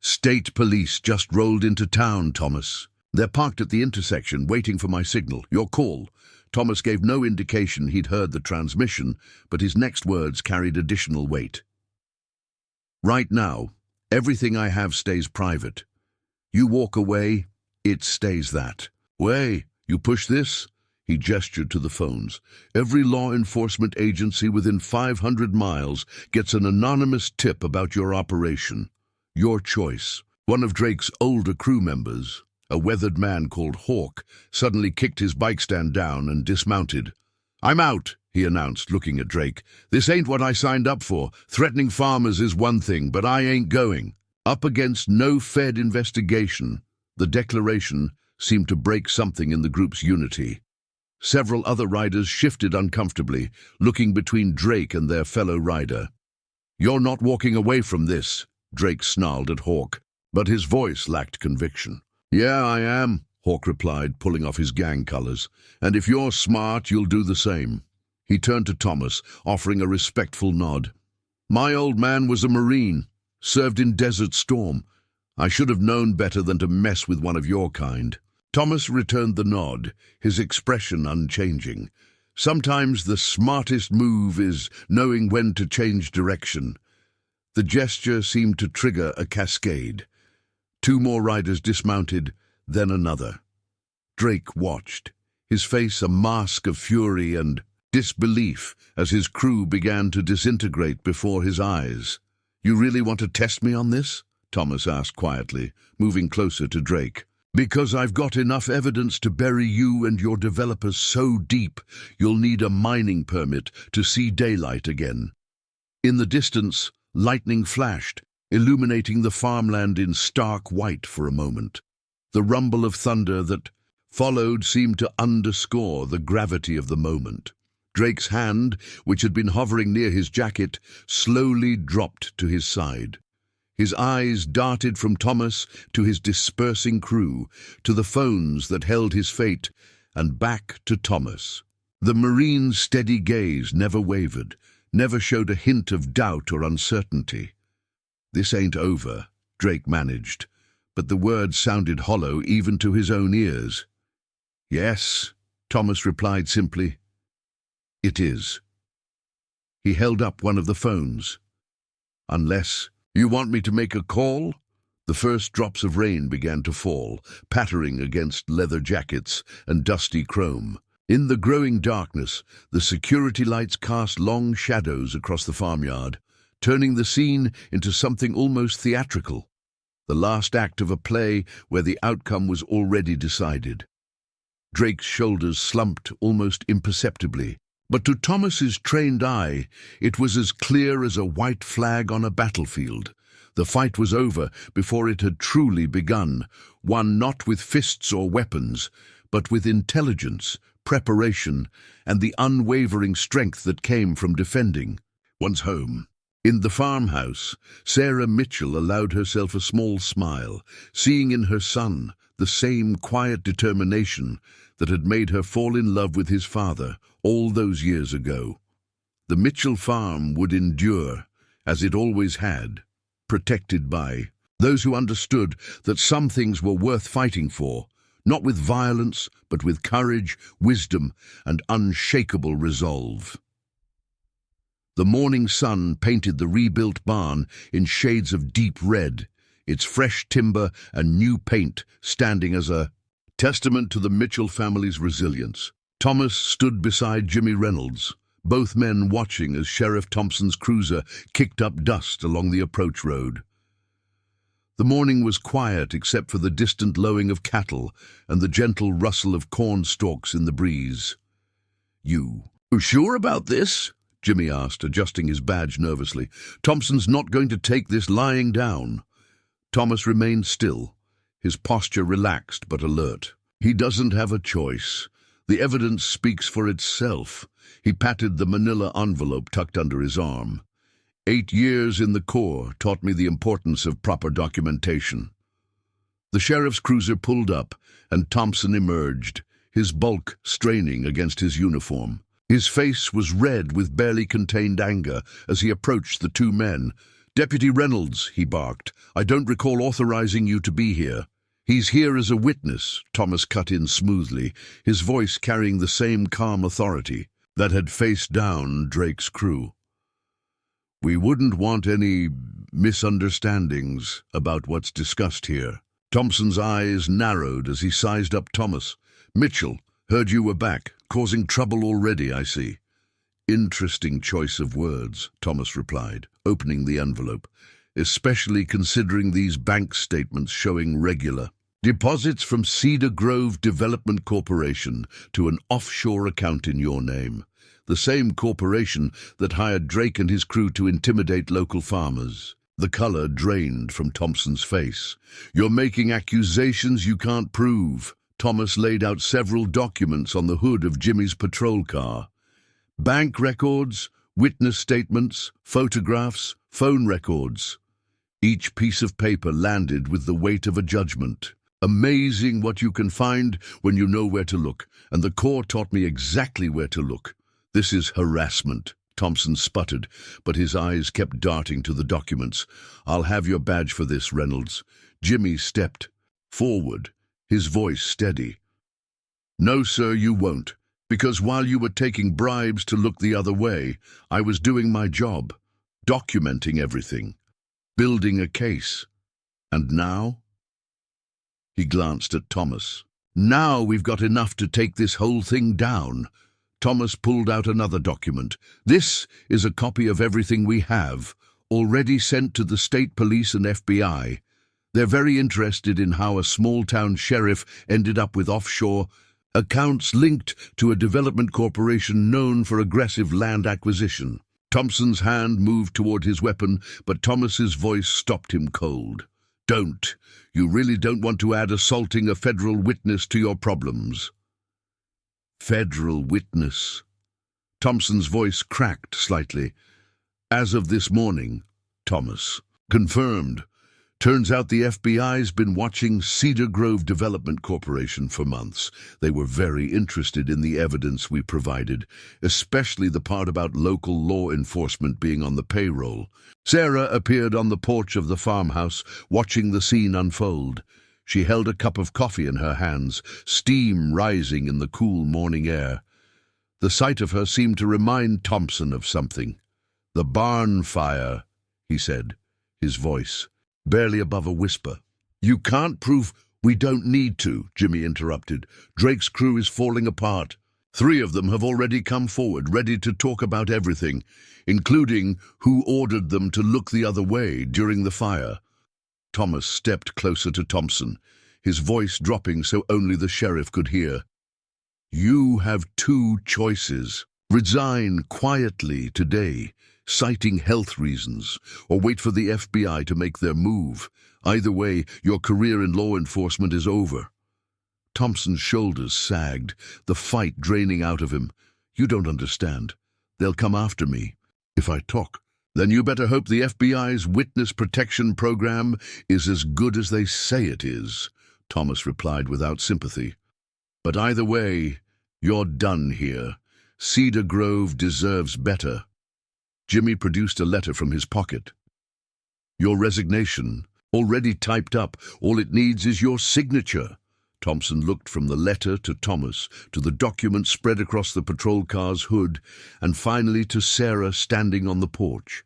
"State police just rolled into town, Thomas. They're parked at the intersection, waiting for my signal. Your call." Thomas gave no indication he'd heard the transmission, but his next words carried additional weight. "Right now, everything I have stays private. You walk away, it stays that way. You push this?" He gestured to the phones. "Every law enforcement agency within 500 miles gets an anonymous tip about your operation. Your choice." One of Drake's older crew members, a weathered man called Hawk, suddenly kicked his bike stand down and dismounted. "I'm out," he announced, looking at Drake. "This ain't what I signed up for. Threatening farmers is one thing, but I ain't going." Up against no Fed investigation, the declaration seemed to break something in the group's unity. Several other riders shifted uncomfortably, looking between Drake and their fellow rider. "You're not walking away from this," Drake snarled at Hawk, but his voice lacked conviction. "Yeah, I am," Hawk replied, pulling off his gang colors. "And if you're smart, you'll do the same." He turned to Thomas, offering a respectful nod. "My old man was a Marine. Served in Desert Storm. I should have known better than to mess with one of your kind." Thomas returned the nod, his expression unchanging. Sometimes the smartest move is knowing when to change direction. The gesture seemed to trigger a cascade. 2 more riders dismounted, then another. Drake watched, his face a mask of fury and disbelief as his crew began to disintegrate before his eyes. "You really want to test me on this?" Thomas asked quietly, moving closer to Drake. "Because I've got enough evidence to bury you and your developers so deep, you'll need a mining permit to see daylight again." In the distance, lightning flashed, illuminating the farmland in stark white for a moment. The rumble of thunder that followed seemed to underscore the gravity of the moment. Drake's hand, which had been hovering near his jacket, slowly dropped to his side. His eyes darted from Thomas to his dispersing crew, to the phones that held his fate, and back to Thomas. The Marine's steady gaze never wavered, never showed a hint of doubt or uncertainty. "This ain't over," Drake managed, but the words sounded hollow even to his own ears. "Yes," Thomas replied simply. "It is." He held up one of the phones. "Unless you want me to make a call?" The first drops of rain began to fall, pattering against leather jackets and dusty chrome. In the growing darkness, the security lights cast long shadows across the farmyard, turning the scene into something almost theatrical, the last act of a play where the outcome was already decided. Drake's shoulders slumped almost imperceptibly, but to Thomas's trained eye, it was as clear as a white flag on a battlefield. The fight was over before it had truly begun, won not with fists or weapons, but with intelligence, preparation, and the unwavering strength that came from defending. Once home, in the farmhouse, Sarah Mitchell allowed herself a small smile, seeing in her son the same quiet determination that had made her fall in love with his father all those years ago. The Mitchell farm would endure, as it always had, protected by those who understood that some things were worth fighting for, not with violence, but with courage, wisdom, and unshakable resolve. The morning sun painted the rebuilt barn in shades of deep red, its fresh timber and new paint standing as a testament to the Mitchell family's resilience. Thomas stood beside Jimmy Reynolds, both men watching as Sheriff Thompson's cruiser kicked up dust along the approach road. The morning was quiet except for the distant lowing of cattle and the gentle rustle of corn stalks in the breeze. "You sure about this?" Jimmy asked, adjusting his badge nervously. "Thompson's not going to take this lying down." Thomas remained still, his posture relaxed but alert. "He doesn't have a choice. The evidence speaks for itself." He patted the manila envelope tucked under his arm. 8 years in the Corps taught me the importance of proper documentation." The sheriff's cruiser pulled up, and Thompson emerged, his bulk straining against his uniform. His face was red with barely contained anger as he approached the two men. "Deputy Reynolds," he barked, "I don't recall authorizing you to be here." "He's here as a witness," Thomas cut in smoothly, his voice carrying the same calm authority that had faced down Drake's crew. "We wouldn't want any misunderstandings about what's discussed here." Thompson's eyes narrowed as he sized up Thomas. "Mitchell, heard you were back. Causing trouble already, I see." "Interesting choice of words," Thomas replied, opening the envelope, "especially considering these bank statements showing regular deposits from Cedar Grove Development Corporation to an offshore account in your name. The same corporation that hired Drake and his crew to intimidate local farmers." The color drained from Thompson's face. "You're making accusations you can't prove." Thomas laid out several documents on the hood of Jimmy's patrol car. Bank records, witness statements, photographs, phone records. Each piece of paper landed with the weight of a judgment. "Amazing what you can find when you know where to look, and the Corps taught me exactly where to look. This is harassment." Thompson sputtered, but his eyes kept darting to the documents. "I'll have your badge for this, Reynolds." Jimmy stepped forward, his voice steady. "No, sir, you won't, because while you were taking bribes to look the other way, I was doing my job, documenting everything, building a case. And now?" He glanced at Thomas. "Now we've got enough to take this whole thing down." Thomas pulled out another document. "This is a copy of everything we have, already sent to the state police and FBI. They're very interested in how a small-town sheriff ended up with offshore accounts linked to a development corporation known for aggressive land acquisition." Thompson's hand moved toward his weapon, but Thomas's voice stopped him cold. "Don't. You really don't want to add assaulting a federal witness to your problems." "Federal witness." Thompson's voice cracked slightly. "As of this morning, Thomas." "Confirmed. Turns out the FBI's been watching Cedar Grove Development Corporation for months. They were very interested in the evidence we provided, especially the part about local law enforcement being on the payroll. Sarah appeared on the porch of the farmhouse, watching the scene unfold. She held a cup of coffee in her hands, steam rising in the cool morning air. The sight of her seemed to remind Thompson of something. "The barn fire," he said, his voice barely above a whisper. "You can't prove—" "We don't need to," Jimmy interrupted. "Drake's crew is falling apart. 3 of them have already come forward, ready to talk about everything, including who ordered them to look the other way during the fire." Thomas stepped closer to Thompson, his voice dropping so only the sheriff could hear. "You have 2 choices. Resign quietly today, citing health reasons, or wait for the FBI to make their move. Either way, your career in law enforcement is over." Thompson's shoulders sagged, the fight draining out of him. "You don't understand. They'll come after me if I talk." "Then you better hope the FBI's witness protection program is as good as they say it is," Thomas replied without sympathy. "But either way, you're done here. Cedar Grove deserves better." Jimmy produced a letter from his pocket. "Your resignation, already typed up. All it needs is your signature." Thompson looked from the letter to Thomas, to the document spread across the patrol car's hood, and finally to Sarah standing on the porch.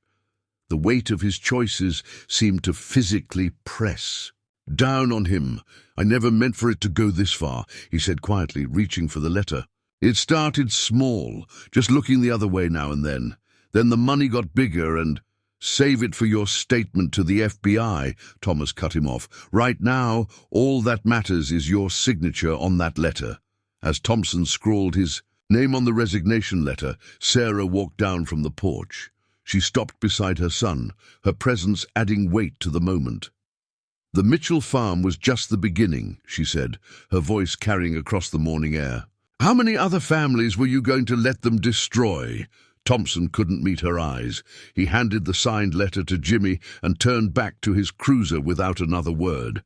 The weight of his choices seemed to physically press down on him. "I never meant for it to go this far," he said quietly, reaching for the letter. "It started small, just looking the other way now and then. Then the money got bigger and—" "Save it for your statement to the FBI," Thomas cut him off. "Right now, all that matters is your signature on that letter." As Thompson scrawled his name on the resignation letter, Sarah walked down from the porch. She stopped beside her son, her presence adding weight to the moment. "The Mitchell farm was just the beginning," she said, her voice carrying across the morning air. "How many other families were you going to let them destroy?" Thompson couldn't meet her eyes. He handed the signed letter to Jimmy and turned back to his cruiser without another word.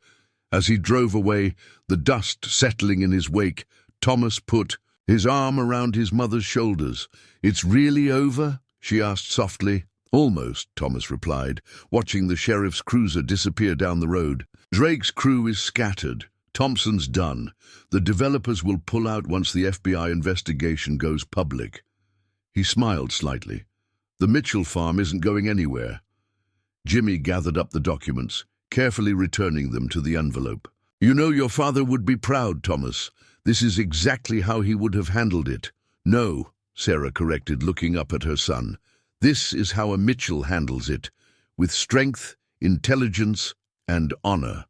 As he drove away, the dust settling in his wake, Thomas put his arm around his mother's shoulders. "It's really over?" she asked softly. "Almost," Thomas replied, watching the sheriff's cruiser disappear down the road. "Drake's crew is scattered. Thompson's done. The developers will pull out once the FBI investigation goes public." He smiled slightly. "The Mitchell farm isn't going anywhere." Jimmy gathered up the documents, carefully returning them to the envelope. "You know your father would be proud, Thomas. This is exactly how he would have handled it." "No," Sarah corrected, looking up at her son. "This is how a Mitchell handles it, with strength, intelligence, and honor."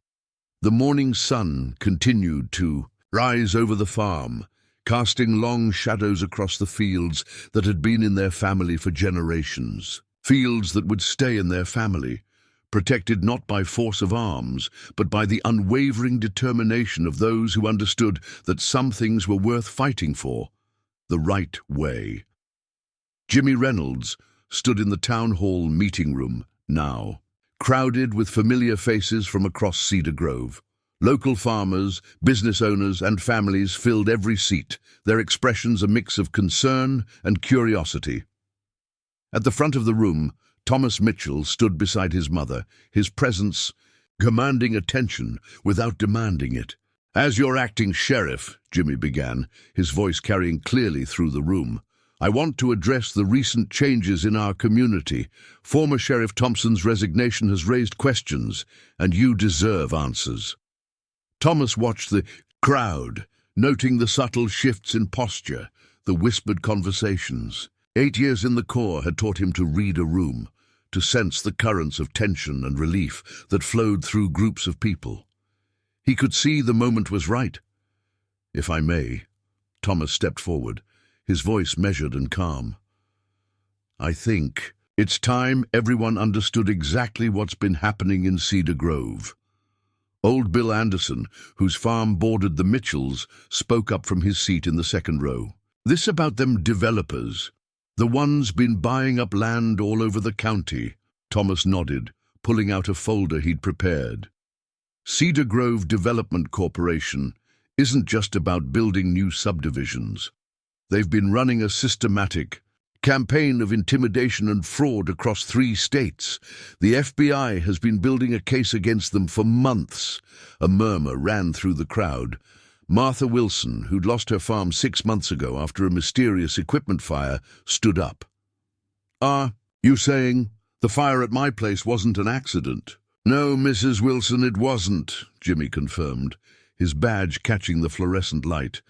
The morning sun continued to rise over the farm, casting long shadows across the fields that had been in their family for generations. Fields that would stay in their family, protected not by force of arms, but by the unwavering determination of those who understood that some things were worth fighting for, the right way. Jimmy Reynolds stood in the town hall meeting room now, crowded with familiar faces from across Cedar Grove. Local farmers, business owners, and families filled every seat, their expressions a mix of concern and curiosity. At the front of the room, Thomas Mitchell stood beside his mother, his presence commanding attention without demanding it. "As your acting sheriff," Jimmy began, his voice carrying clearly through the room, "I want to address the recent changes in our community. Former Sheriff Thompson's resignation has raised questions, and you deserve answers." Thomas watched the crowd, noting the subtle shifts in posture, the whispered conversations. 8 years in the Corps had taught him to read a room, to sense the currents of tension and relief that flowed through groups of people. He could see the moment was right. "If I may," Thomas stepped forward, his voice measured and calm. "I think it's time everyone understood exactly what's been happening in Cedar Grove." Old Bill Anderson, whose farm bordered the Mitchells, spoke up from his seat in the second row. "This about them developers, the ones been buying up land all over the county." Thomas nodded, pulling out a folder he'd prepared. Cedar Grove Development Corporation isn't just about building new subdivisions. They've been running a systematic campaign of intimidation and fraud across 3 states. The FBI has been building a case against them for months. A murmur ran through the crowd. Martha Wilson, who'd lost her farm 6 months ago after a mysterious equipment fire, stood up. You saying the fire at my place wasn't an accident?" "No, Mrs. Wilson, it wasn't," Jimmy confirmed, his badge catching the fluorescent light.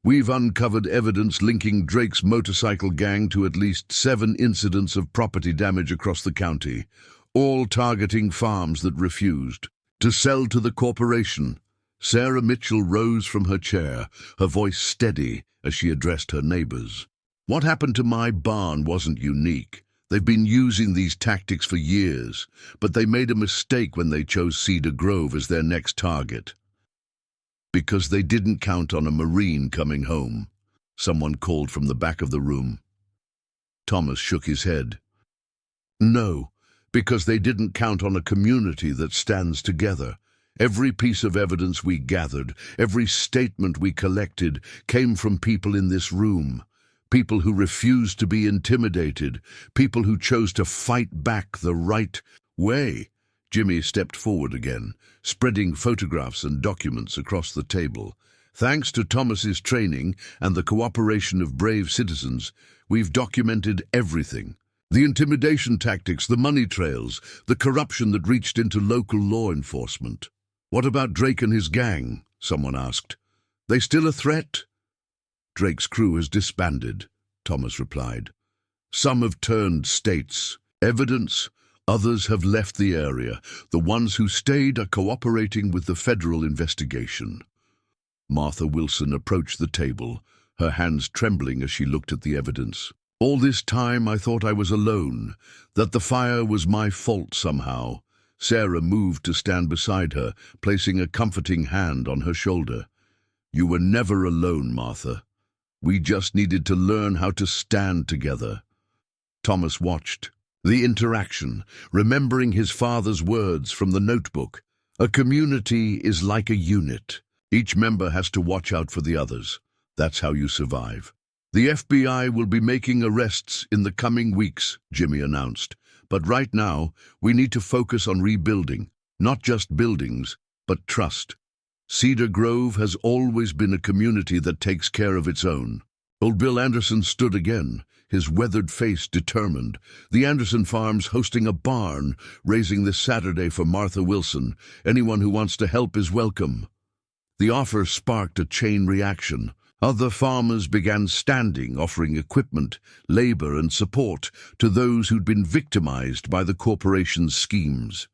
"We've uncovered evidence linking Drake's motorcycle gang to at least 7 incidents of property damage across the county, all targeting farms that refused to sell to the corporation." Sarah Mitchell rose from her chair, her voice steady as she addressed her neighbors. "What happened to my barn wasn't unique. They've been using these tactics for years, but they made a mistake when they chose Cedar Grove as their next target. Because they didn't count on a Marine coming home," someone called from the back of the room. Thomas shook his head. "No, because they didn't count on a community that stands together. Every piece of evidence we gathered, every statement we collected, came from people in this room. People who refused to be intimidated, people who chose to fight back the right way." Jimmy stepped forward again, spreading photographs and documents across the table. "Thanks to Thomas's training and the cooperation of brave citizens, we've documented everything. The intimidation tactics, the money trails, the corruption that reached into local law enforcement." "What about Drake and his gang?" someone asked. "They still a threat?" "Drake's crew has disbanded," Thomas replied. "Some have turned states. Evidence? Others have left the area. The ones who stayed are cooperating with the federal investigation." Martha Wilson approached the table, her hands trembling as she looked at the evidence. "All this time I thought I was alone, that the fire was my fault somehow." Sarah moved to stand beside her, placing a comforting hand on her shoulder. "You were never alone, Martha. We just needed to learn how to stand together." Thomas watched the interaction, remembering his father's words from the notebook. "A community is like a unit. Each member has to watch out for the others. That's how you survive." "The FBI will be making arrests in the coming weeks," Jimmy announced. "But right now, we need to focus on rebuilding, not just buildings, but trust. Cedar Grove has always been a community that takes care of its own." Old Bill Anderson stood again, his weathered face determined. "The Anderson farm's hosting a barn raising this Saturday for Martha Wilson. Anyone who wants to help is welcome." The offer sparked a chain reaction. Other farmers began standing, offering equipment, labor, and support to those who'd been victimized by the corporation's schemes.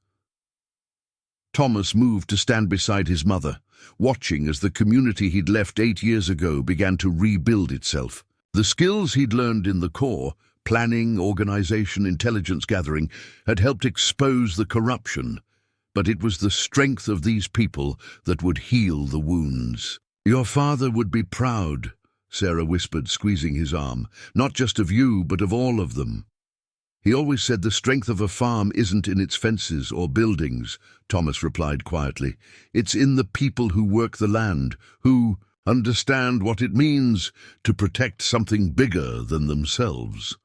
Thomas moved to stand beside his mother, watching as the community he'd left 8 years ago began to rebuild itself. The skills he'd learned in the Corps, planning, organization, intelligence gathering, had helped expose the corruption. But it was the strength of these people that would heal the wounds. "Your father would be proud," Sarah whispered, squeezing his arm. "Not just of you, but of all of them." "He always said the strength of a farm isn't in its fences or buildings," Thomas replied quietly. "It's in the people who work the land, who understand what it means to protect something bigger than themselves."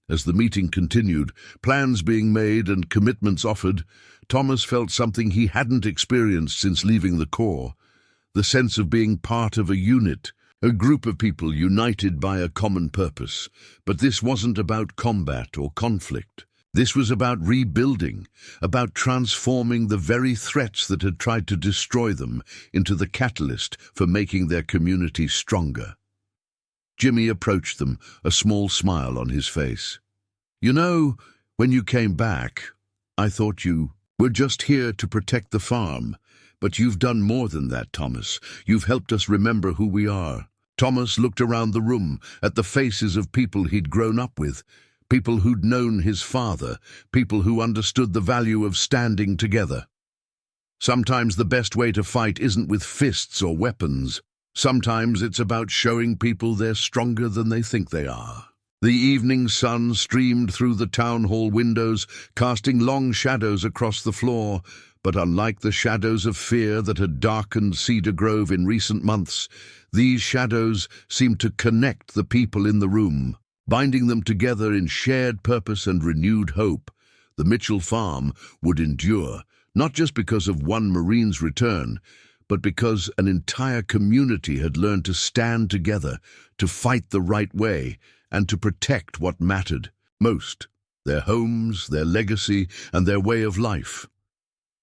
As the meeting continued, plans being made and commitments offered, Thomas felt something he hadn't experienced since leaving the Corps. The sense of being part of a unit, a group of people united by a common purpose. But this wasn't about combat or conflict. This was about rebuilding, about transforming the very threats that had tried to destroy them into the catalyst for making their community stronger. Jimmy approached them, a small smile on his face. "You know, when you came back, I thought you were just here to protect the farm. But you've done more than that, Thomas. You've helped us remember who we are." Thomas looked around the room at the faces of people he'd grown up with, people who'd known his father, people who understood the value of standing together. Sometimes the best way to fight isn't with fists or weapons. Sometimes it's about showing people they're stronger than they think they are. The evening sun streamed through the town hall windows, casting long shadows across the floor, but unlike the shadows of fear that had darkened Cedar Grove in recent months, these shadows seemed to connect the people in the room, binding them together in shared purpose and renewed hope. The Mitchell farm would endure, not just because of one Marine's return, but because an entire community had learned to stand together, to fight the right way, and to protect what mattered most: their homes, their legacy, and their way of life.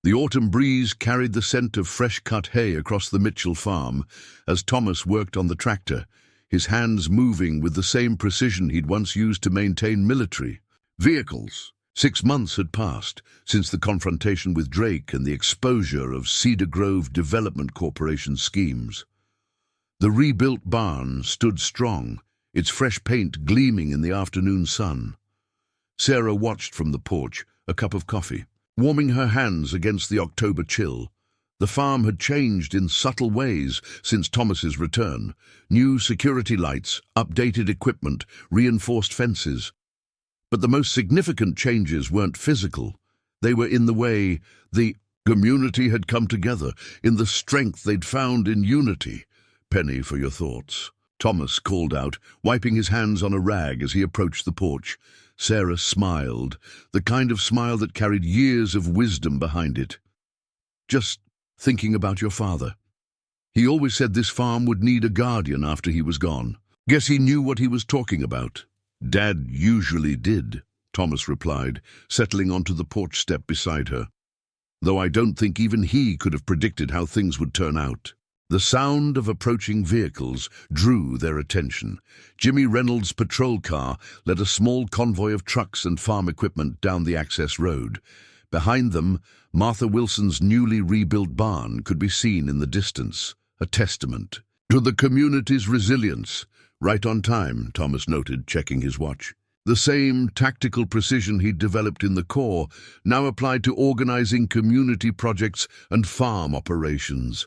The autumn breeze carried the scent of fresh-cut hay across the Mitchell farm as Thomas worked on the tractor, his hands moving with the same precision he'd once used to maintain military vehicles. 6 months had passed since the confrontation with Drake and the exposure of Cedar Grove Development Corporation schemes. The rebuilt barn stood strong, its fresh paint gleaming in the afternoon sun. Sarah watched from the porch, a cup of coffee, warming her hands against the October chill. The farm had changed in subtle ways since Thomas's return. New security lights, updated equipment, reinforced fences. But the most significant changes weren't physical. They were in the way the community had come together, in the strength they'd found in unity. "Penny for your thoughts," Thomas called out, wiping his hands on a rag as he approached the porch. Sarah smiled, the kind of smile that carried years of wisdom behind it. "Just thinking about your father. He always said this farm would need a guardian after he was gone. Guess he knew what he was talking about." "Dad usually did," Thomas replied, settling onto the porch step beside her. "Though I don't think even he could have predicted how things would turn out." The sound of approaching vehicles drew their attention. Jimmy Reynolds' patrol car led a small convoy of trucks and farm equipment down the access road. Behind them, Martha Wilson's newly rebuilt barn could be seen in the distance, a testament to the community's resilience. "Right on time," Thomas noted, checking his watch. The same tactical precision he'd developed in the Corps now applied to organizing community projects and farm operations.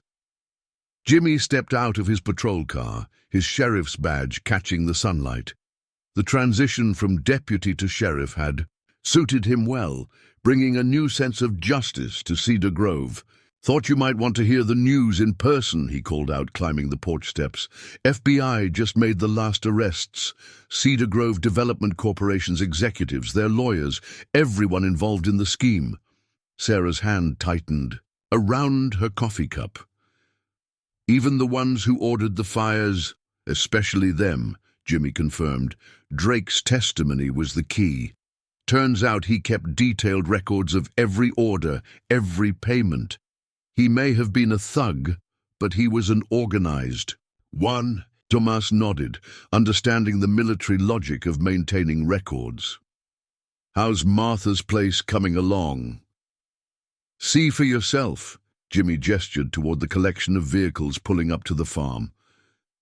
Jimmy stepped out of his patrol car, his sheriff's badge catching the sunlight. The transition from deputy to sheriff had suited him well, bringing a new sense of justice to Cedar Grove. "Thought you might want to hear the news in person," he called out, climbing the porch steps. "FBI just made the last arrests. Cedar Grove Development Corporation's executives, their lawyers, everyone involved in the scheme." Sarah's hand tightened around her coffee cup. "Even the ones who ordered the fires?" "Especially them," Jimmy confirmed. "Drake's testimony was the key. Turns out he kept detailed records of every order, every payment. He may have been a thug, but he was an organized one." Tomas nodded, understanding the military logic of maintaining records. "How's Martha's place coming along?" "See for yourself." Jimmy gestured toward the collection of vehicles pulling up to the farm.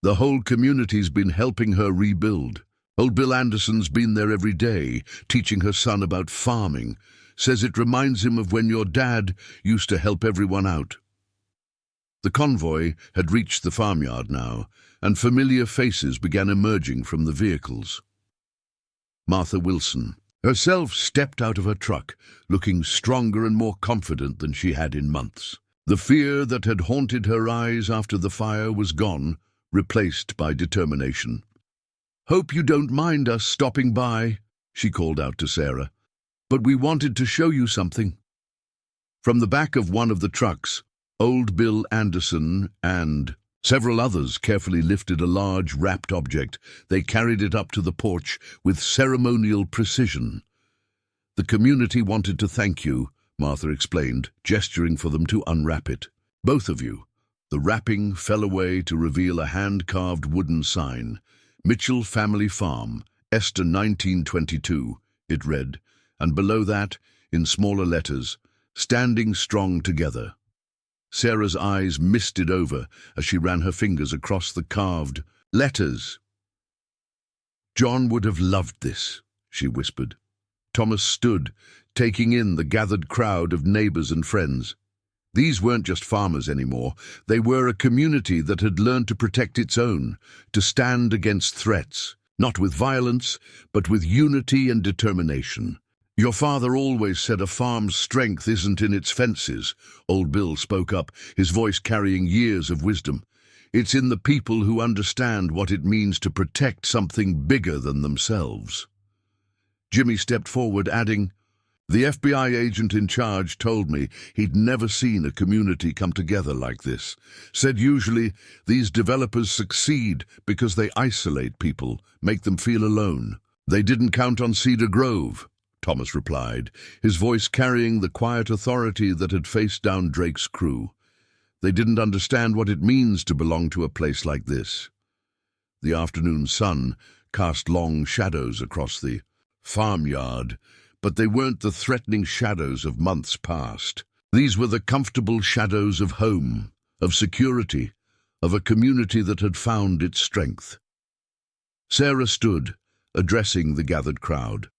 "The whole community's been helping her rebuild. Old Bill Anderson's been there every day, teaching her son about farming. Says it reminds him of when your dad used to help everyone out." The convoy had reached the farmyard now, and familiar faces began emerging from the vehicles. Martha Wilson herself stepped out of her truck, looking stronger and more confident than she had in months. The fear that had haunted her eyes after the fire was gone, replaced by determination. "Hope you don't mind us stopping by," she called out to Sarah. "But we wanted to show you something." From the back of one of the trucks, Old Bill Anderson and several others carefully lifted a large wrapped object. They carried it up to the porch with ceremonial precision. "The community wanted to thank you," Martha explained, gesturing for them to unwrap it. "Both of you." The wrapping fell away to reveal a hand-carved wooden sign. "Mitchell Family Farm, Esther 1922, it read, and below that, in smaller letters, "Standing strong together." Sarah's eyes misted over as she ran her fingers across the carved letters. "John would have loved this," she whispered. Thomas stood, taking in the gathered crowd of neighbors and friends. These weren't just farmers anymore. They were a community that had learned to protect its own, to stand against threats. not with violence, but with unity and determination. Your father always said a farm's strength isn't in its fences, old Bill spoke up, his voice carrying years of wisdom. It's in the people who understand what it means to protect something bigger than themselves. Jimmy stepped forward, adding, "The FBI agent in charge told me he'd never seen a community come together like this. Said usually these developers succeed because they isolate people, make them feel alone. They didn't count on Cedar Grove," Thomas replied, his voice carrying the quiet authority that had faced down Drake's crew. "They didn't understand what it means to belong to a place like this." The afternoon sun cast long shadows across the farmyard, but they weren't the threatening shadows of months past. These were the comfortable shadows of home, of security, of a community that had found its strength. Sarah stood, addressing the gathered crowd.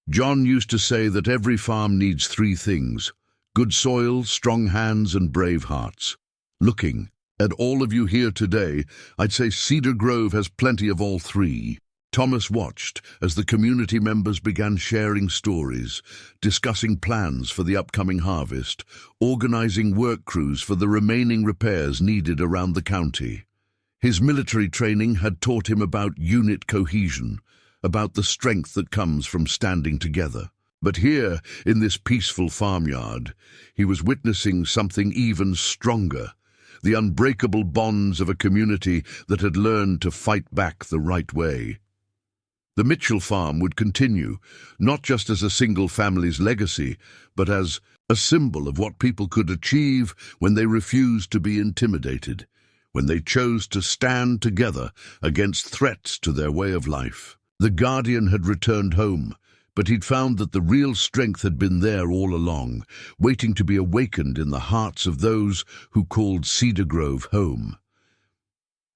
"John used to say that every farm needs three things: good soil, strong hands, and brave hearts. Looking at all of you here today, I'd say Cedar Grove has plenty of all three." Thomas watched as the community members began sharing stories, discussing plans for the upcoming harvest, organizing work crews for the remaining repairs needed around the county. His military training had taught him about unit cohesion, about the strength that comes from standing together. But here, in this peaceful farmyard, he was witnessing something even stronger: the unbreakable bonds of a community that had learned to fight back the right way. The Mitchell farm would continue, not just as a single family's legacy, but as a symbol of what people could achieve when they refused to be intimidated, when they chose to stand together against threats to their way of life. The Guardian had returned home, but he'd found that the real strength had been there all along, waiting to be awakened in the hearts of those who called Cedar Grove home.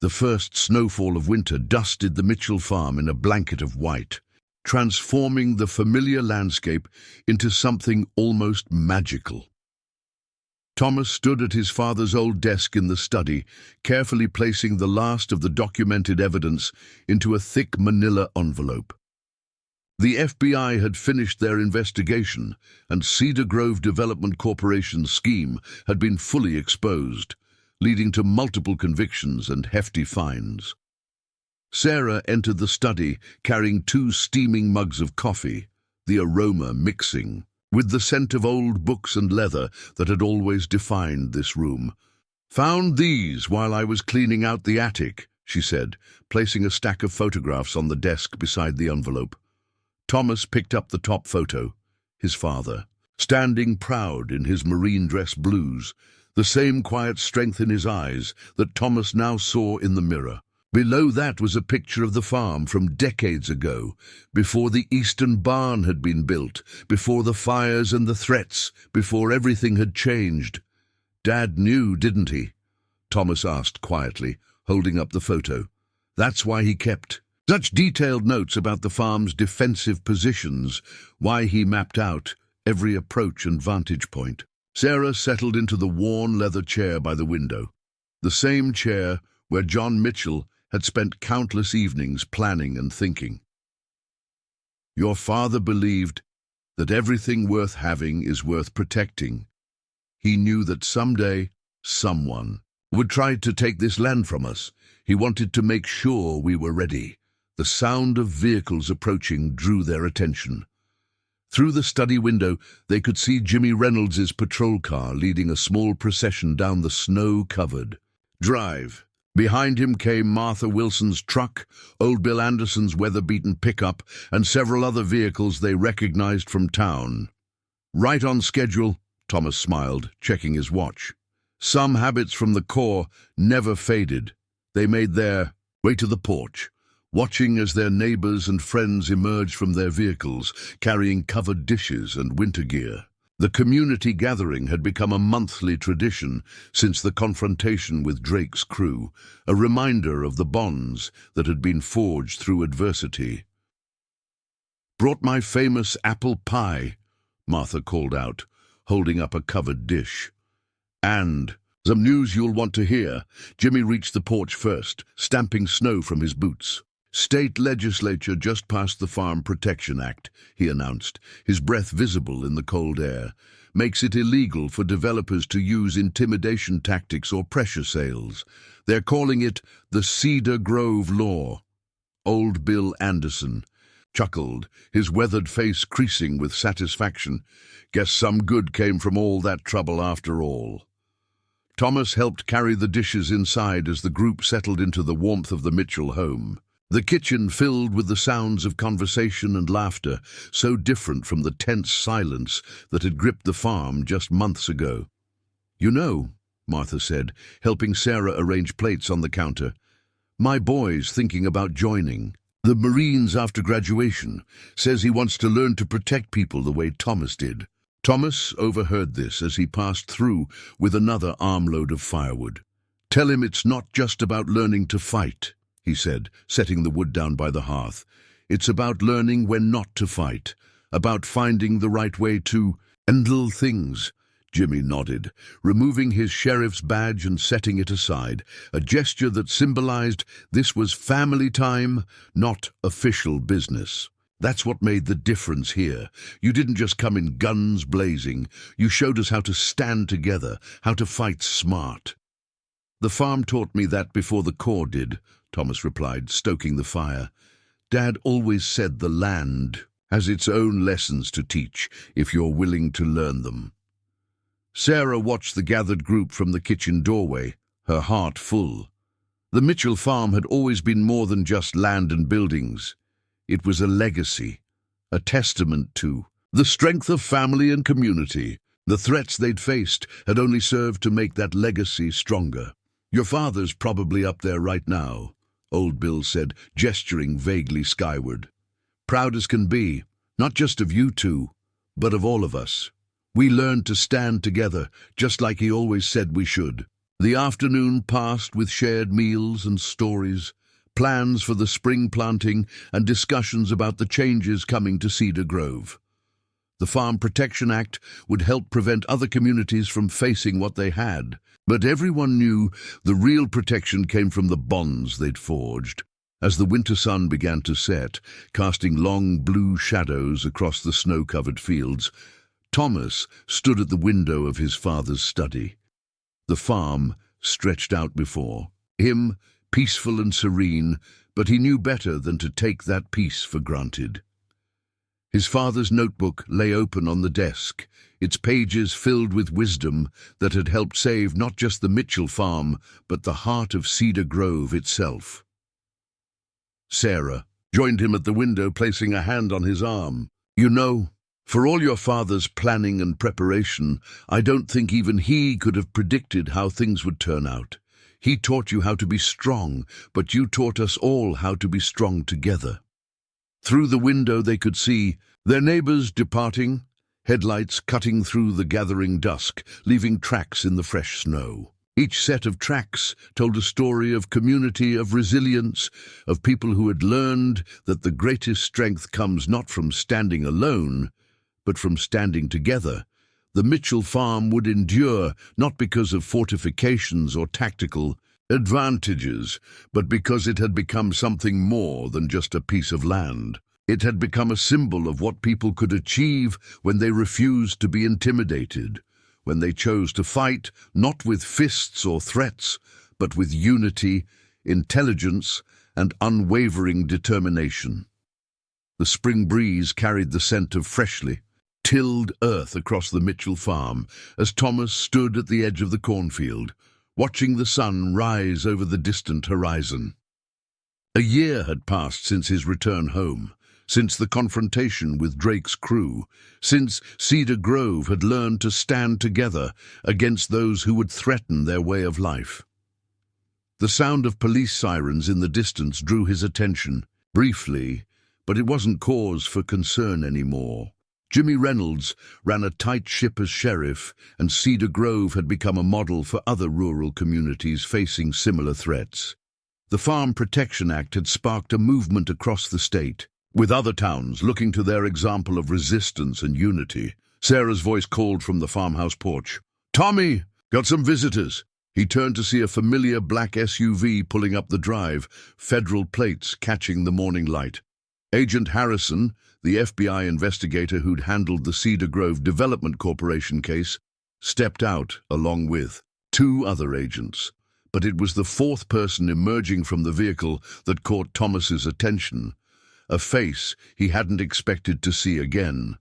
The first snowfall of winter dusted the Mitchell farm in a blanket of white, transforming the familiar landscape into something almost magical. Thomas stood at his father's old desk in the study, carefully placing the last of the documented evidence into a thick manila envelope. The FBI had finished their investigation, and Cedar Grove Development Corporation's scheme had been fully exposed, leading to multiple convictions and hefty fines. Sarah entered the study carrying 2 steaming mugs of coffee, the aroma mixing with the scent of old books and leather that had always defined this room. "Found these while I was cleaning out the attic," she said, placing a stack of photographs on the desk beside the envelope. Thomas picked up the top photo, his father, standing proud in his marine dress blues, the same quiet strength in his eyes that Thomas now saw in the mirror. Below that was a picture of the farm from decades ago, before the eastern barn had been built, before the fires and the threats, before everything had changed. "Dad knew, didn't he?" Thomas asked quietly, holding up the photo. "That's why he kept such detailed notes about the farm's defensive positions, why he mapped out every approach and vantage point." Sarah settled into the worn leather chair by the window, the same chair where John Mitchell had spent countless evenings planning and thinking. "Your father believed that everything worth having is worth protecting. He knew that someday, someone would try to take this land from us. He wanted to make sure we were ready." The sound of vehicles approaching drew their attention. Through the study window, they could see Jimmy Reynolds's patrol car leading a small procession down the snow-covered drive. Behind him came Martha Wilson's truck, old Bill Anderson's weather-beaten pickup, and several other vehicles they recognized from town. "Right on schedule," Thomas smiled, checking his watch. Some habits from the Corps never faded. They made their way to the porch, watching as their neighbors and friends emerged from their vehicles, carrying covered dishes and winter gear. The community gathering had become a monthly tradition since the confrontation with Drake's crew, a reminder of the bonds that had been forged through adversity. "Brought my famous apple pie," Martha called out, holding up a covered dish. "And some news you'll want to hear." Jimmy reached the porch first, stamping snow from his boots. State legislature just passed the Farm Protection Act, he announced, his breath visible in the cold air. Makes it illegal for developers to use intimidation tactics or pressure sales. They're calling it the Cedar Grove Law. Old Bill Anderson chuckled, his weathered face creasing with satisfaction. Guess some good came from all that trouble after all. Thomas helped carry the dishes inside as the group settled into the warmth of the Mitchell home. The kitchen filled with the sounds of conversation and laughter, so different from the tense silence that had gripped the farm just months ago. "You know," Martha said, helping Sarah arrange plates on the counter, "my boy's thinking about joining the Marines after graduation. Says he wants to learn to protect people the way Thomas did." Thomas overheard this as he passed through with another armload of firewood. "Tell him it's not just about learning to fight," he said, setting the wood down by the hearth. "It's about learning when not to fight, about finding the right way to handle things." Jimmy nodded, removing his sheriff's badge and setting it aside, a gesture that symbolized this was family time, not official business. "That's what made the difference here. You didn't just come in guns blazing. You showed us how to stand together, how to fight smart." "The farm taught me that before the Corps did," Thomas replied, stoking the fire. "Dad always said the land has its own lessons to teach if you're willing to learn them." Sarah watched the gathered group from the kitchen doorway, her heart full. The Mitchell farm had always been more than just land and buildings. It was a legacy, a testament to the strength of family and community. The threats they'd faced had only served to make that legacy stronger. "Your father's probably up there right now," Old Bill said, gesturing vaguely skyward. "Proud as can be, not just of you two, but of all of us. We learned to stand together, just like he always said we should." The afternoon passed with shared meals and stories, plans for the spring planting, and discussions about the changes coming to Cedar Grove. The Farm Protection Act would help prevent other communities from facing what they had, but everyone knew the real protection came from the bonds they'd forged. As the winter sun began to set, casting long blue shadows across the snow-covered fields, Thomas stood at the window of his father's study. The farm stretched out before him, peaceful and serene, but he knew better than to take that peace for granted. His father's notebook lay open on the desk, its pages filled with wisdom that had helped save not just the Mitchell farm, but the heart of Cedar Grove itself. Sarah joined him at the window, placing a hand on his arm. "You know, for all your father's planning and preparation, I don't think even he could have predicted how things would turn out. He taught you how to be strong, but you taught us all how to be strong together." Through the window they could see their neighbors departing, headlights cutting through the gathering dusk, leaving tracks in the fresh snow. Each set of tracks told a story of community, of resilience, of people who had learned that the greatest strength comes not from standing alone, but from standing together. The Mitchell farm would endure not because of fortifications or tactical advantages, but because it had become something more than just a piece of land. It had become a symbol of what people could achieve when they refused to be intimidated, when they chose to fight not with fists or threats, but with unity, intelligence, and unwavering determination. The spring breeze carried the scent of freshly tilled earth across the Mitchell farm as Thomas stood at the edge of the cornfield, watching the sun rise over the distant horizon. A year had passed since his return home, since the confrontation with Drake's crew, since Cedar Grove had learned to stand together against those who would threaten their way of life. The sound of police sirens in the distance drew his attention, briefly, but it wasn't cause for concern anymore. Jimmy Reynolds ran a tight ship as sheriff, and Cedar Grove had become a model for other rural communities facing similar threats. The Farm Protection Act had sparked a movement across the state, with other towns looking to their example of resistance and unity. Sarah's voice called from the farmhouse porch. "Tommy, got some visitors." He turned to see a familiar black SUV pulling up the drive, federal plates catching the morning light. Agent Harrison, the FBI investigator who'd handled the Cedar Grove Development Corporation case, stepped out along with two other agents. But it was the fourth person emerging from the vehicle that caught Thomas's attention, a face he hadn't expected to see again.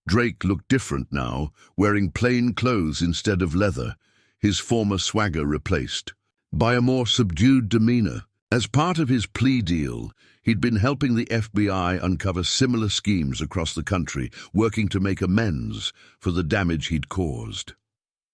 Drake looked different now, wearing plain clothes instead of leather, his former swagger replaced by a more subdued demeanor. As part of his plea deal, he'd been helping the FBI uncover similar schemes across the country, working to make amends for the damage he'd caused.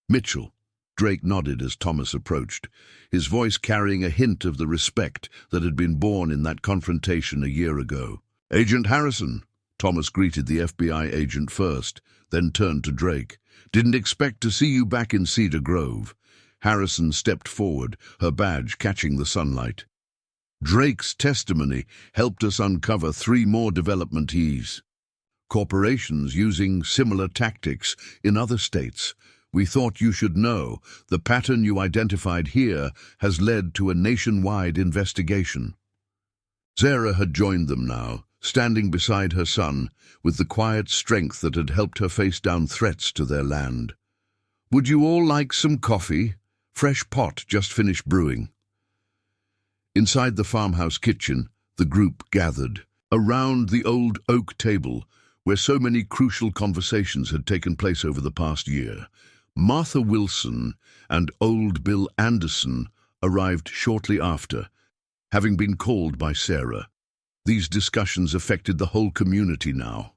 Mitchell. Drake nodded as Thomas approached, his voice carrying a hint of the respect that had been born in that confrontation a year ago. Agent Harrison. Thomas greeted the FBI agent first, then turned to Drake. Didn't expect to see you back in Cedar Grove. Harrison stepped forward, her badge catching the sunlight. Drake's testimony helped us uncover 3 more developmentees. Corporations using similar tactics in other states. We thought you should know the pattern you identified here has led to a nationwide investigation. Zara had joined them now, standing beside her son, with the quiet strength that had helped her face down threats to their land. Would you all like some coffee? Fresh pot just finished brewing. Inside the farmhouse kitchen, the group gathered, around the old oak table, where so many crucial conversations had taken place over the past year. Martha Wilson and old Bill Anderson arrived shortly after, having been called by Sarah. These discussions affected the whole community now.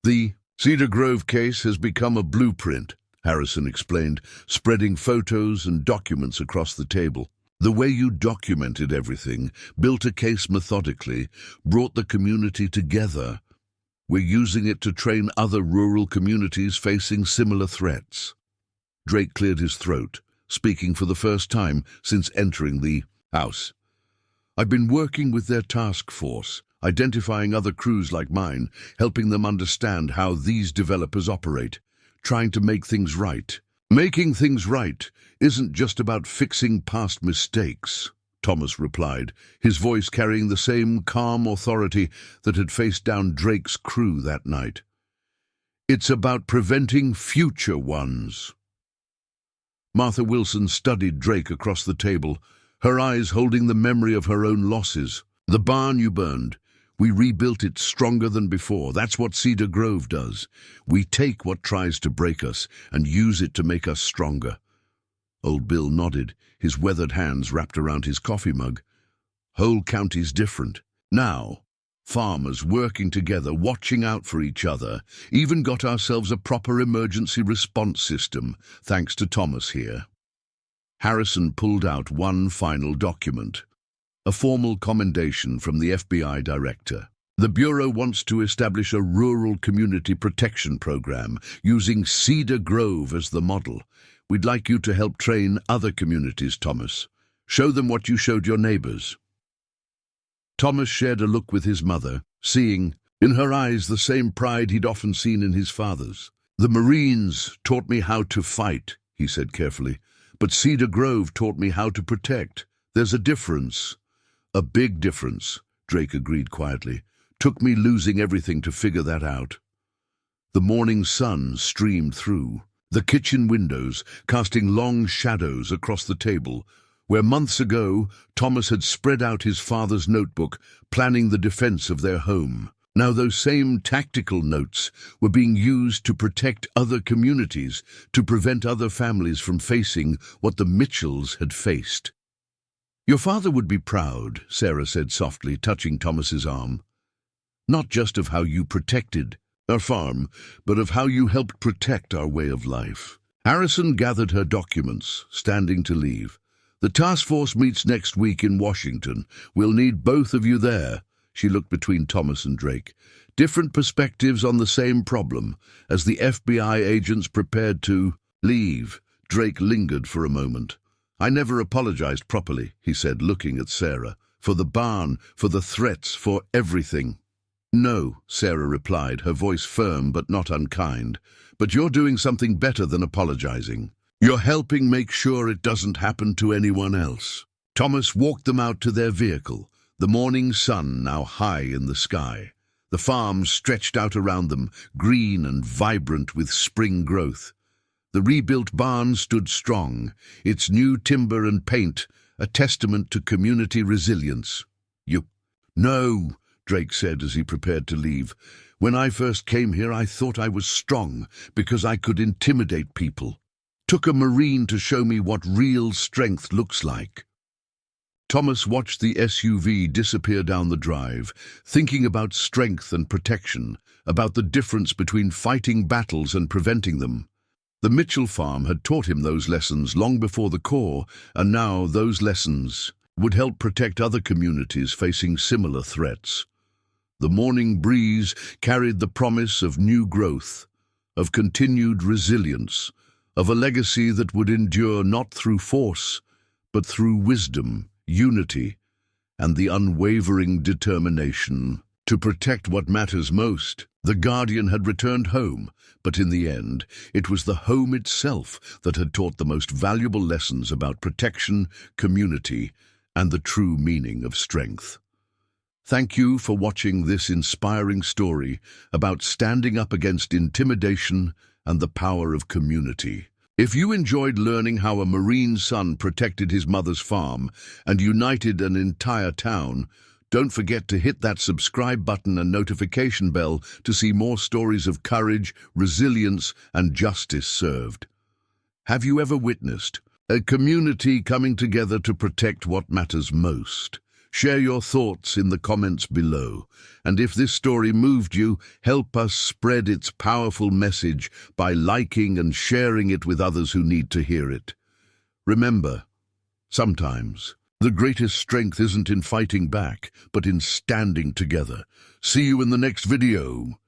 The Cedar Grove case has become a blueprint, Harrison explained, spreading photos and documents across the table. The way you documented everything, built a case methodically, brought the community together. We're using it to train other rural communities facing similar threats. Drake cleared his throat, speaking for the first time since entering the house. I've been working with their task force, identifying other crews like mine, helping them understand how these developers operate, trying to make things right. Making things right isn't just about fixing past mistakes, Thomas replied, his voice carrying the same calm authority that had faced down Drake's crew that night. It's about preventing future ones. Martha Wilson studied Drake across the table, her eyes holding the memory of her own losses. The barn you burned, we rebuilt it stronger than before. That's what Cedar Grove does. We take what tries to break us and use it to make us stronger. Old Bill nodded, his weathered hands wrapped around his coffee mug. Whole county's different. Now, farmers working together, watching out for each other, even got ourselves a proper emergency response system, thanks to Thomas here. Harrison pulled out one final document, a formal commendation from the FBI director. The Bureau wants to establish a rural community protection program using Cedar Grove as the model. We'd like you to help train other communities, Thomas. Show them what you showed your neighbors. Thomas shared a look with his mother, seeing in her eyes the same pride he'd often seen in his father's. The Marines taught me how to fight, he said carefully, but Cedar Grove taught me how to protect. There's a difference. A big difference, Drake agreed quietly. Took me losing everything to figure that out. The morning sun streamed through the kitchen windows, casting long shadows across the table, where months ago Thomas had spread out his father's notebook, planning the defense of their home. Now those same tactical notes were being used to protect other communities, to prevent other families from facing what the Mitchells had faced. Your father would be proud, Sarah said softly, touching Thomas's arm. Not just of how you protected our farm, but of how you helped protect our way of life. Harrison gathered her documents, standing to leave. The task force meets next week in Washington. We'll need both of you there. She looked between Thomas and Drake. Different perspectives on the same problem. As the FBI agents prepared to leave, Drake lingered for a moment. I never apologized properly, he said, looking at Sarah. For the barn, for the threats, for everything. No, Sarah replied, her voice firm but not unkind. But you're doing something better than apologizing. You're helping make sure it doesn't happen to anyone else. Thomas walked them out to their vehicle, the morning sun now high in the sky. The farm stretched out around them, green and vibrant with spring growth. The rebuilt barn stood strong, its new timber and paint a testament to community resilience. No, Drake said as he prepared to leave. When I first came here, I thought I was strong because I could intimidate people. Took a Marine to show me what real strength looks like. Thomas watched the SUV disappear down the drive, thinking about strength and protection, about the difference between fighting battles and preventing them. The Mitchell farm had taught him those lessons long before the Corps, and now those lessons would help protect other communities facing similar threats. The morning breeze carried the promise of new growth, of continued resilience, of a legacy that would endure not through force, but through wisdom, unity, and the unwavering determination to protect what matters most. The Guardian had returned home, but in the end, it was the home itself that had taught the most valuable lessons about protection, community, and the true meaning of strength. Thank you for watching this inspiring story about standing up against intimidation and the power of community. If you enjoyed learning how a Marine son protected his mother's farm and united an entire town, don't forget to hit that subscribe button and notification bell to see more stories of courage, resilience, and justice served. Have you ever witnessed a community coming together to protect what matters most? Share your thoughts in the comments below. And if this story moved you, help us spread its powerful message by liking and sharing it with others who need to hear it. Remember, sometimes the greatest strength isn't in fighting back, but in standing together. See you in the next video.